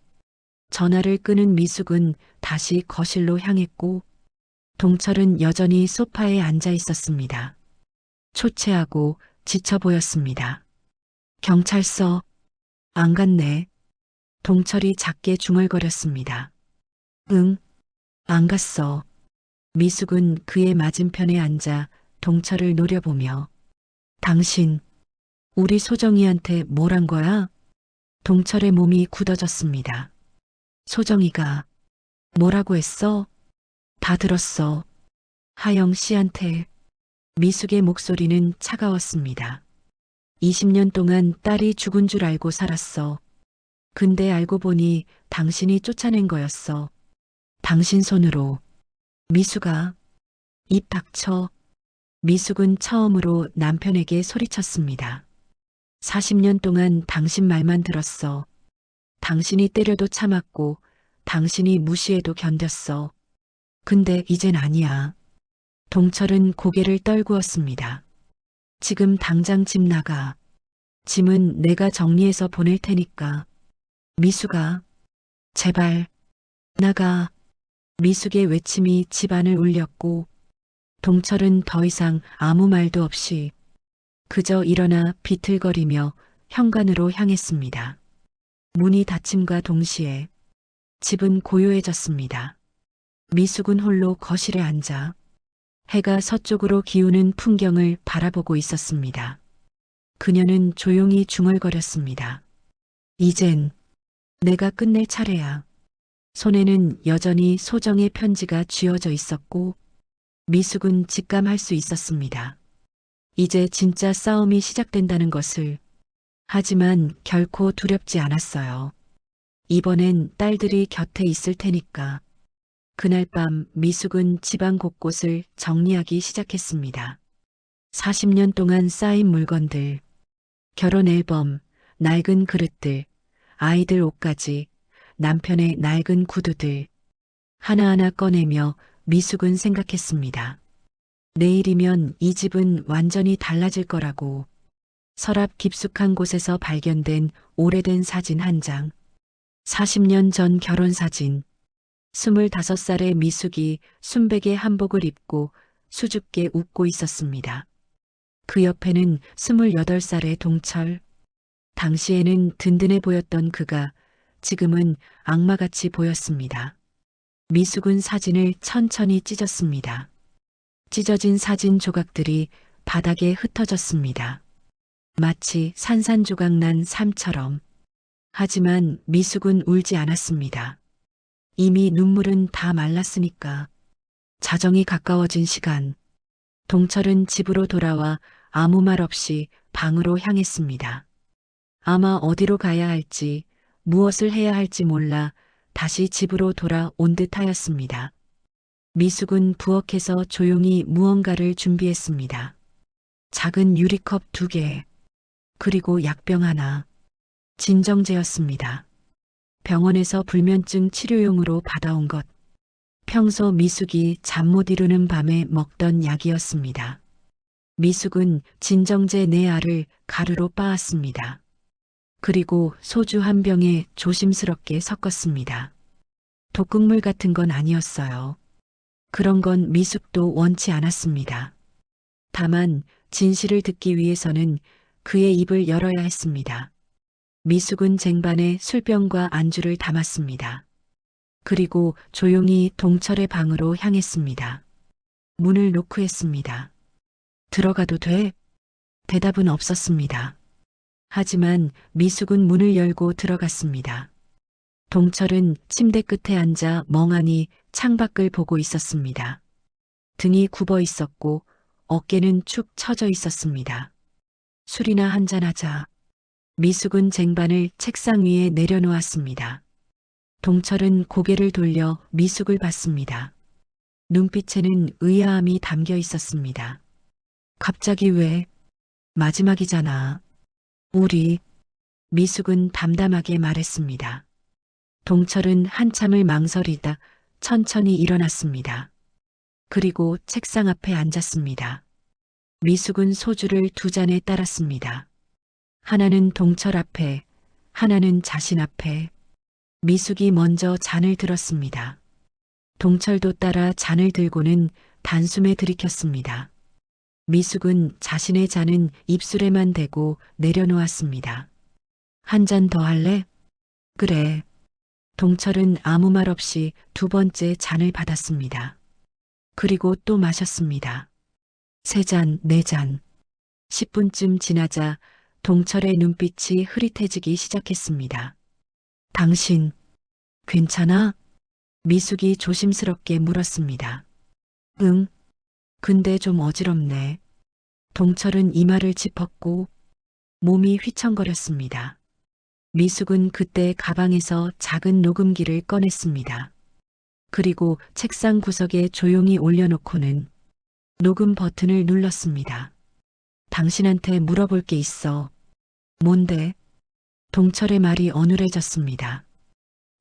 전화를 끄는 미숙은 다시 거실로 향했고, 동철은 여전히 소파에 앉아 있었습니다. 초췌하고 지쳐 보였습니다. 경찰서, 안 갔네. 동철이 작게 중얼거렸습니다. 응, 안 갔어. 미숙은 그의 맞은편에 앉아 동철을 노려보며 당신, 우리 소정이한테 뭘 한 거야? 동철의 몸이 굳어졌습니다. 소정이가 뭐라고 했어? 다 들었어. 하영 씨한테. 미숙의 목소리는 차가웠습니다. 20년 동안 딸이 죽은 줄 알고 살았어. 근데 알고 보니 당신이 쫓아낸 거였어. 당신 손으로. 미숙아, 입 닥쳐. 미숙은 처음으로 남편에게 소리쳤습니다. 40년 동안 당신 말만 들었어. 당신이 때려도 참았고, 당신이 무시해도 견뎠어. 근데 이젠 아니야. 동철은 고개를 떨구었습니다. 지금 당장 집 나가. 짐은 내가 정리해서 보낼 테니까. 미숙아, 제발, 나가. 미숙의 외침이 집안을 울렸고, 동철은 더 이상 아무 말도 없이 그저 일어나 비틀거리며 현관으로 향했습니다. 문이 닫힘과 동시에 집은 고요해졌습니다. 미숙은 홀로 거실에 앉아 해가 서쪽으로 기우는 풍경을 바라보고 있었습니다. 그녀는 조용히 중얼거렸습니다. 이젠 내가 끝낼 차례야. 손에는 여전히 소정의 편지가 쥐어져 있었고 미숙은 직감할 수 있었습니다. 이제 진짜 싸움이 시작된다는 것을. 하지만 결코 두렵지 않았어요. 이번엔 딸들이 곁에 있을 테니까. 그날 밤 미숙은 집안 곳곳을 정리하기 시작했습니다. 40년 동안 쌓인 물건들, 결혼 앨범, 낡은 그릇들, 아이들 옷까지, 남편의 낡은 구두들, 하나하나 꺼내며 미숙은 생각했습니다. 내일이면 이 집은 완전히 달라질 거라고. 서랍 깊숙한 곳에서 발견된 오래된 사진 한 장. 40년 전 결혼 사진. 25살의 미숙이 순백의 한복을 입고 수줍게 웃고 있었습니다. 그 옆에는 28살의 동철. 당시에는 든든해 보였던 그가 지금은 악마같이 보였습니다. 미숙은 사진을 천천히 찢었습니다. 찢어진 사진 조각들이 바닥에 흩어졌습니다. 마치 산산조각 난 삶처럼. 하지만 미숙은 울지 않았습니다. 이미 눈물은 다 말랐으니까. 자정이 가까워진 시간. 동철은 집으로 돌아와 아무 말 없이 방으로 향했습니다. 아마 어디로 가야 할지, 무엇을 해야 할지 몰라 다시 집으로 돌아온 듯하였습니다. 미숙은 부엌에서 조용히 무언가를 준비했습니다. 작은 유리컵 2개, 그리고 약병 하나. 진정제였습니다. 병원에서 불면증 치료용으로 받아온 것. 평소 미숙이 잠 못 이루는 밤에 먹던 약이었습니다. 미숙은 진정제 4알을 가루로 빻았습니다. 그리고 소주 한 병에 조심스럽게 섞었습니다. 독극물 같은 건 아니었어요. 그런 건 미숙도 원치 않았습니다. 다만 진실을 듣기 위해서는 그의 입을 열어야 했습니다. 미숙은 쟁반에 술병과 안주를 담았습니다. 그리고 조용히 동철의 방으로 향했습니다. 문을 노크했습니다. 들어가도 돼? 대답은 없었습니다. 하지만 미숙은 문을 열고 들어갔습니다. 동철은 침대 끝에 앉아 멍하니 창밖을 보고 있었습니다. 등이 굽어 있었고 어깨는 축 처져 있었습니다. 술이나 한잔하자. 미숙은 쟁반을 책상 위에 내려놓았습니다. 동철은 고개를 돌려 미숙을 봤습니다. 눈빛에는 의아함이 담겨 있었습니다. 갑자기 왜? 마지막이잖아. 우리. 미숙은 담담하게 말했습니다. 동철은 한참을 망설이다 천천히 일어났습니다. 그리고 책상 앞에 앉았습니다. 미숙은 소주를 2잔에 따랐습니다. 하나는 동철 앞에, 하나는 자신 앞에. 미숙이 먼저 잔을 들었습니다. 동철도 따라 잔을 들고는 단숨에 들이켰습니다. 미숙은 자신의 잔은 입술에만 대고 내려놓았습니다. 한 잔 더 할래? 그래. 동철은 아무 말 없이 2번째 잔을 받았습니다. 그리고 또 마셨습니다. 3잔, 4잔. 10분쯤 지나자 동철의 눈빛이 흐릿해지기 시작했습니다. 당신, 괜찮아? 미숙이 조심스럽게 물었습니다. 응. 근데 좀 어지럽네. 동철은 이마를 짚었고 몸이 휘청거렸습니다. 미숙은 그때 가방에서 작은 녹음기를 꺼냈습니다. 그리고 책상 구석에 조용히 올려놓고는 녹음 버튼을 눌렀습니다. 당신한테 물어볼 게 있어. 뭔데? 동철의 말이 어눌해졌습니다.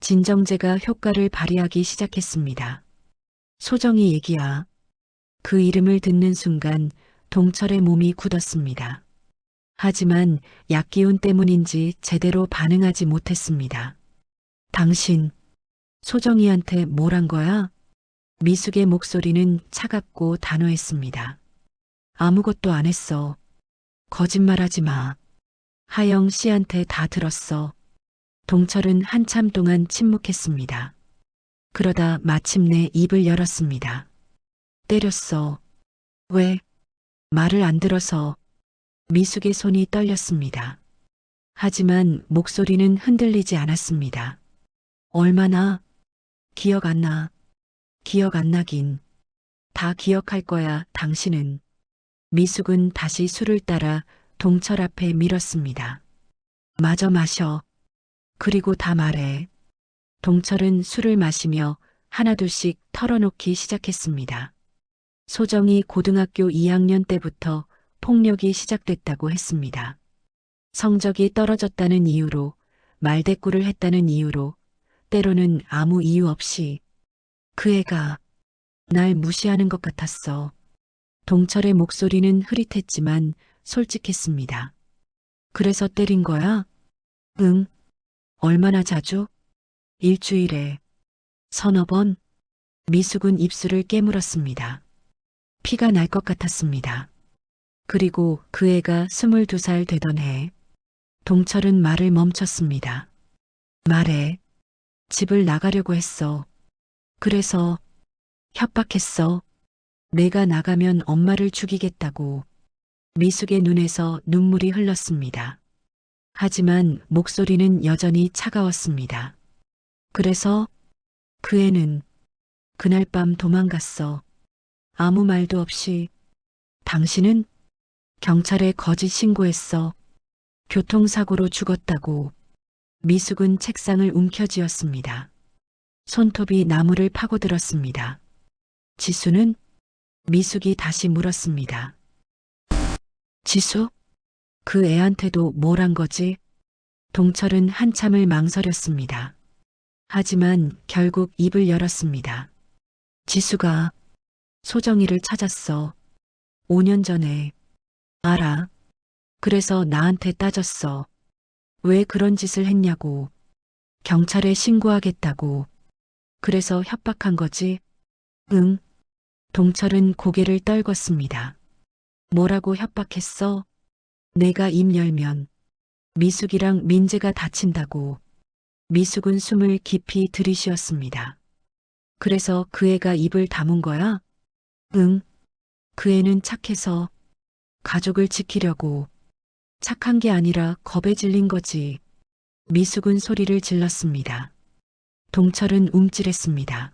진정제가 효과를 발휘하기 시작했습니다. 소정이 얘기야. 그 이름을 듣는 순간 동철의 몸이 굳었습니다. 하지만 약기운 때문인지 제대로 반응하지 못했습니다. 당신, 소정이한테 뭘 한 거야? 미숙의 목소리는 차갑고 단호했습니다. 아무것도 안 했어. 거짓말하지 마. 하영 씨한테 다 들었어. 동철은 한참 동안 침묵했습니다. 그러다 마침내 입을 열었습니다. 때렸어. 왜? 말을 안 들어서. 미숙의 손이 떨렸습니다. 하지만 목소리는 흔들리지 않았습니다. 얼마나? 기억 안 나. 기억 안 나긴. 다 기억할 거야, 당신은. 미숙은 다시 술을 따라 동철 앞에 밀었습니다. 마저 마셔. 그리고 다 말해. 동철은 술을 마시며 하나둘씩 털어놓기 시작했습니다. 소정이 고등학교 2학년 때부터 폭력이 시작됐다고 했습니다. 성적이 떨어졌다는 이유로, 말대꾸를 했다는 이유로, 때로는 아무 이유 없이 그 애가 날 무시하는 것 같았어. 동철의 목소리는 흐릿했지만 솔직했습니다. 그래서 때린 거야? 응. 얼마나 자주? 일주일에. 서너 번? 미숙은 입술을 깨물었습니다. 피가 날 것 같았습니다. 그리고 그 애가 22살 되던 해, 동철은 말을 멈췄습니다. 말해. 집을 나가려고 했어. 그래서 협박했어. 내가 나가면 엄마를 죽이겠다고. 미숙의 눈에서 눈물이 흘렀습니다. 하지만 목소리는 여전히 차가웠습니다. 그래서 그 애는 그날 밤 도망갔어. 아무 말도 없이. 당신은 경찰에 거짓 신고했어. 교통사고로 죽었다고. 미숙은 책상을 움켜쥐었습니다. 손톱이 나무를 파고들었습니다. 지수는? 미숙이 다시 물었습니다. 지수? 그 애한테도 뭘 한 거지? 동철은 한참을 망설였습니다. 하지만 결국 입을 열었습니다. 지수가 소정이를 찾았어. 5년 전에. 알아. 그래서 나한테 따졌어. 왜 그런 짓을 했냐고. 경찰에 신고하겠다고. 그래서 협박한 거지? 응. 동철은 고개를 떨궜습니다. 뭐라고 협박했어? 내가 입 열면 미숙이랑 민재가 다친다고. 미숙은 숨을 깊이 들이쉬었습니다. 그래서 그 애가 입을 다문 거야? 응. 그 애는 착해서 가족을 지키려고. 착한 게 아니라 겁에 질린 거지. 미숙은 소리를 질렀습니다. 동철은 움찔했습니다.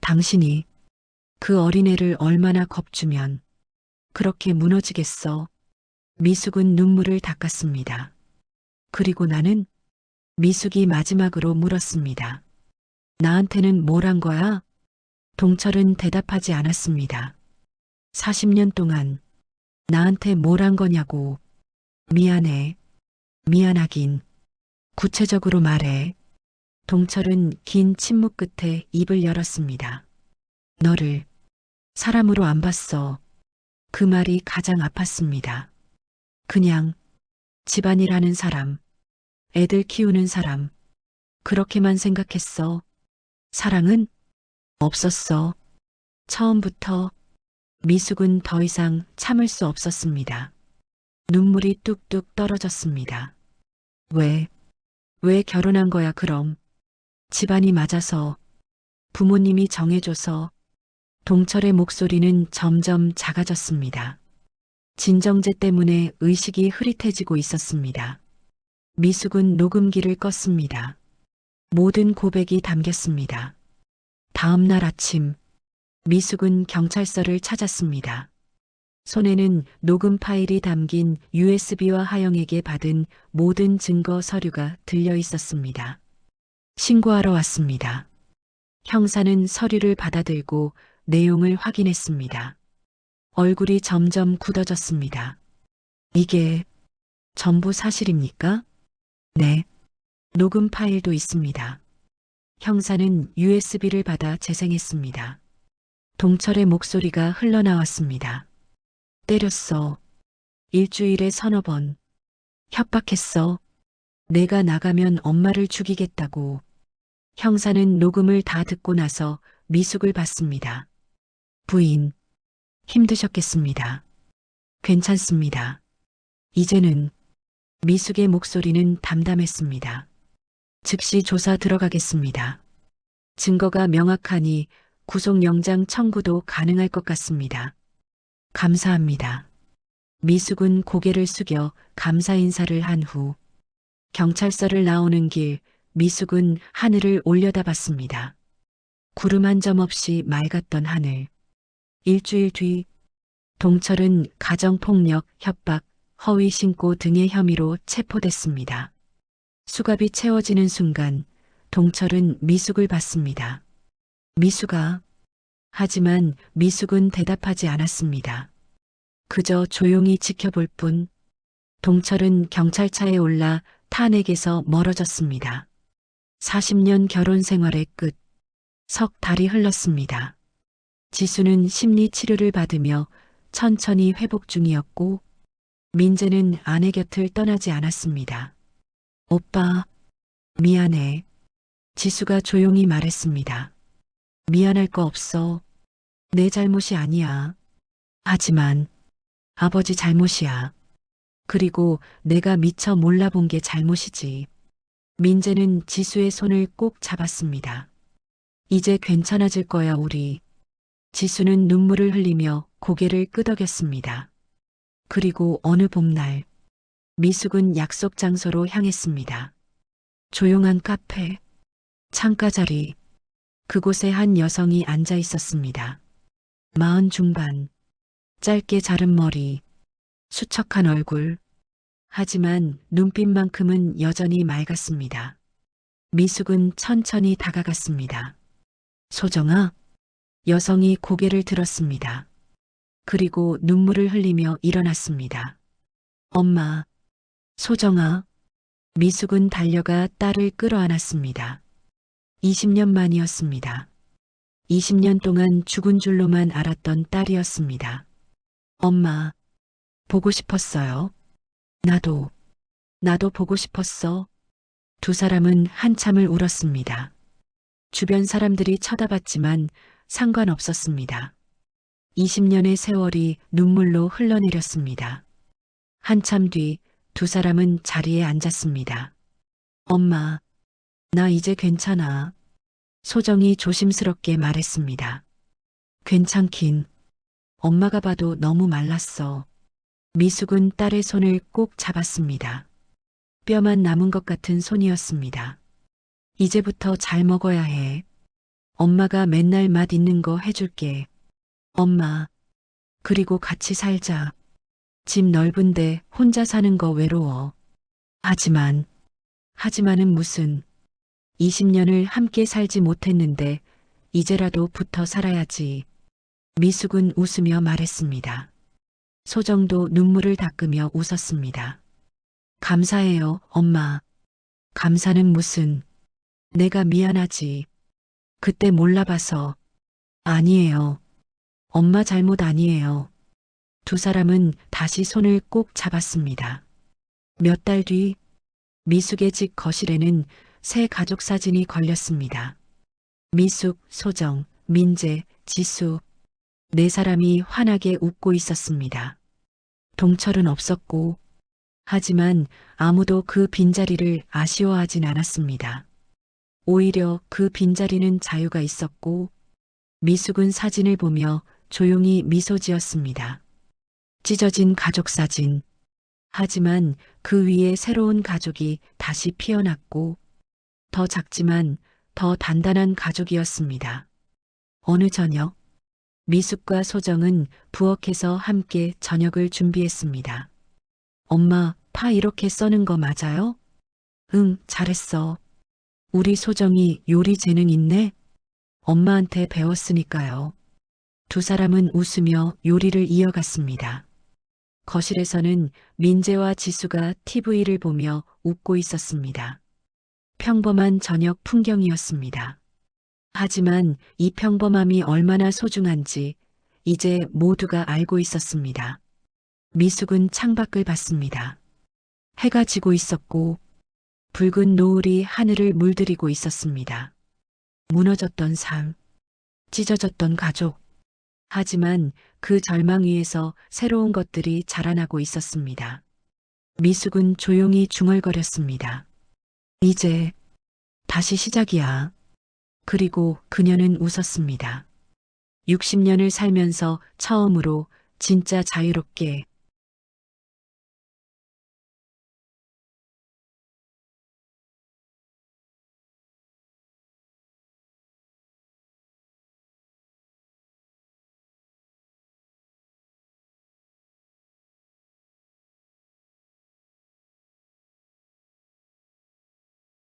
당신이 그 어린애를 얼마나 겁주면 그렇게 무너지겠어. 미숙은 눈물을 닦았습니다. 그리고 나는? 미숙이 마지막으로 물었습니다. 나한테는 뭘 한 거야? 동철은 대답하지 않았습니다. 40년 동안 나한테 뭘 한 거냐고. 미안해. 미안하긴. 구체적으로 말해. 동철은 긴 침묵 끝에 입을 열었습니다. 너를 사람으로 안 봤어. 그 말이 가장 아팠습니다. 그냥 집안일 하는 사람, 애들 키우는 사람, 그렇게만 생각했어. 사랑은 없었어. 처음부터. 미숙은 더 이상 참을 수 없었습니다. 눈물이 뚝뚝 떨어졌습니다. 왜 결혼한 거야 그럼? 집안이 맞아서, 부모님이 정해줘서. 동철의 목소리는 점점 작아졌습니다. 진정제 때문에 의식이 흐릿해지고 있었습니다. 미숙은 녹음기를 껐습니다. 모든 고백이 담겼습니다. 다음 날 아침, 미숙은 경찰서를 찾았습니다. 손에는 녹음 파일이 담긴 USB와 하영에게 받은 모든 증거 서류가 들려 있었습니다. 신고하러 왔습니다. 형사는 서류를 받아들고 내용을 확인했습니다. 얼굴이 점점 굳어졌습니다. 이게 전부 사실입니까? 네. 녹음 파일도 있습니다. 형사는 USB를 받아 재생했습니다. 동철의 목소리가 흘러나왔습니다. 때렸어. 일주일에 서너 번. 협박했어. 내가 나가면 엄마를 죽이겠다고. 형사는 녹음을 다 듣고 나서 미숙을 봤습니다. 부인, 힘드셨겠습니다. 괜찮습니다. 이제는. 미숙의 목소리는 담담했습니다. 즉시 조사 들어가겠습니다. 증거가 명확하니 구속영장 청구도 가능할 것 같습니다. 감사합니다. 미숙은 고개를 숙여 감사 인사를 한 후 경찰서를 나오는 길 미숙은 하늘을 올려다봤습니다. 구름 한 점 없이 맑았던 하늘. 일주일 뒤 동철은 가정폭력, 협박, 허위 신고 등의 혐의로 체포됐습니다. 수갑이 채워지는 순간 동철은 미숙을 받습니다. 미숙아. 하지만 미숙은 대답하지 않았습니다. 그저 조용히 지켜볼 뿐. 동철은 경찰차에 올라 탄핵에서 멀어졌습니다. 40년 결혼 생활의 끝. 석 달이 흘렀습니다. 지수는 심리 치료를 받으며 천천히 회복 중이었고 민재는 아내 곁을 떠나지 않았습니다. 오빠, 미안해. 지수가 조용히 말했습니다. 미안할 거 없어. 내 잘못이 아니야. 하지만 아버지 잘못이야. 그리고 내가 미처 몰라본 게 잘못이지. 민재는 지수의 손을 꼭 잡았습니다. 이제 괜찮아질 거야, 우리. 지수는 눈물을 흘리며 고개를 끄덕였습니다. 그리고 어느 봄날, 미숙은 약속 장소로 향했습니다. 조용한 카페, 창가 자리, 그곳에 한 여성이 앉아 있었습니다. 40 중반, 짧게 자른 머리, 수척한 얼굴, 하지만 눈빛만큼은 여전히 맑았습니다. 미숙은 천천히 다가갔습니다. 소정아? 여성이 고개를 들었습니다. 그리고 눈물을 흘리며 일어났습니다. 엄마, 소정아. 미숙은 달려가 딸을 끌어안았습니다. 20년 만이었습니다. 20년 동안 죽은 줄로만 알았던 딸이었습니다. 엄마, 보고 싶었어요. 나도 보고 싶었어. 두 사람은 한참을 울었습니다. 주변 사람들이 쳐다봤지만 상관없었습니다. 20년의 세월이 눈물로 흘러내렸습니다. 한참 뒤 두 사람은 자리에 앉았습니다. 엄마, 나 이제 괜찮아. 소정이 조심스럽게 말했습니다. 괜찮긴. 엄마가 봐도 너무 말랐어. 미숙은 딸의 손을 꼭 잡았습니다. 뼈만 남은 것 같은 손이었습니다. 이제부터 잘 먹어야 해. 엄마가 맨날 맛 있는 거 해줄게. 엄마, 그리고 같이 살자. 집 넓은데 혼자 사는 거 외로워. 하지만은 무슨. 20년을 함께 살지 못했는데 이제라도 붙어 살아야지. 미숙은 웃으며 말했습니다. 소정도 눈물을 닦으며 웃었습니다. 감사해요, 엄마. 감사는 무슨. 내가 미안하지. 그때 몰라봐서. 아니에요. 엄마 잘못 아니에요. 두 사람은 다시 손을 꼭 잡았습니다. 몇 달 뒤 미숙의 집 거실에는 새 가족 사진이 걸렸습니다. 미숙, 소정, 민재, 지수. 네 사람이 환하게 웃고 있었습니다. 동철은 없었고, 하지만 아무도 그 빈자리를 아쉬워하진 않았습니다. 오히려 그 빈자리는 자유가 있었고, 미숙은 사진을 보며 조용히 미소 지었습니다. 찢어진 가족 사진. 하지만 그 위에 새로운 가족이 다시 피어났고, 더 작지만 더 단단한 가족이었습니다. 어느 저녁, 미숙과 소정은 부엌에서 함께 저녁을 준비했습니다. 엄마, 파 이렇게 써는 거 맞아요? 응, 잘했어. 우리 소정이 요리 재능 있네? 엄마한테 배웠으니까요. 두 사람은 웃으며 요리를 이어갔습니다. 거실에서는 민재와 지수가 TV를 보며 웃고 있었습니다. 평범한 저녁 풍경이었습니다. 하지만 이 평범함이 얼마나 소중한지 이제 모두가 알고 있었습니다. 미숙은 창밖을 봤습니다. 해가 지고 있었고 붉은 노을이 하늘을 물들이고 있었습니다. 무너졌던 삶, 찢어졌던 가족. 하지만 그 절망 위에서 새로운 것들이 자라나고 있었습니다. 미숙은 조용히 중얼거렸습니다. 이제 다시 시작이야. 그리고 그녀는 웃었습니다. 60년을 살면서 처음으로 진짜 자유롭게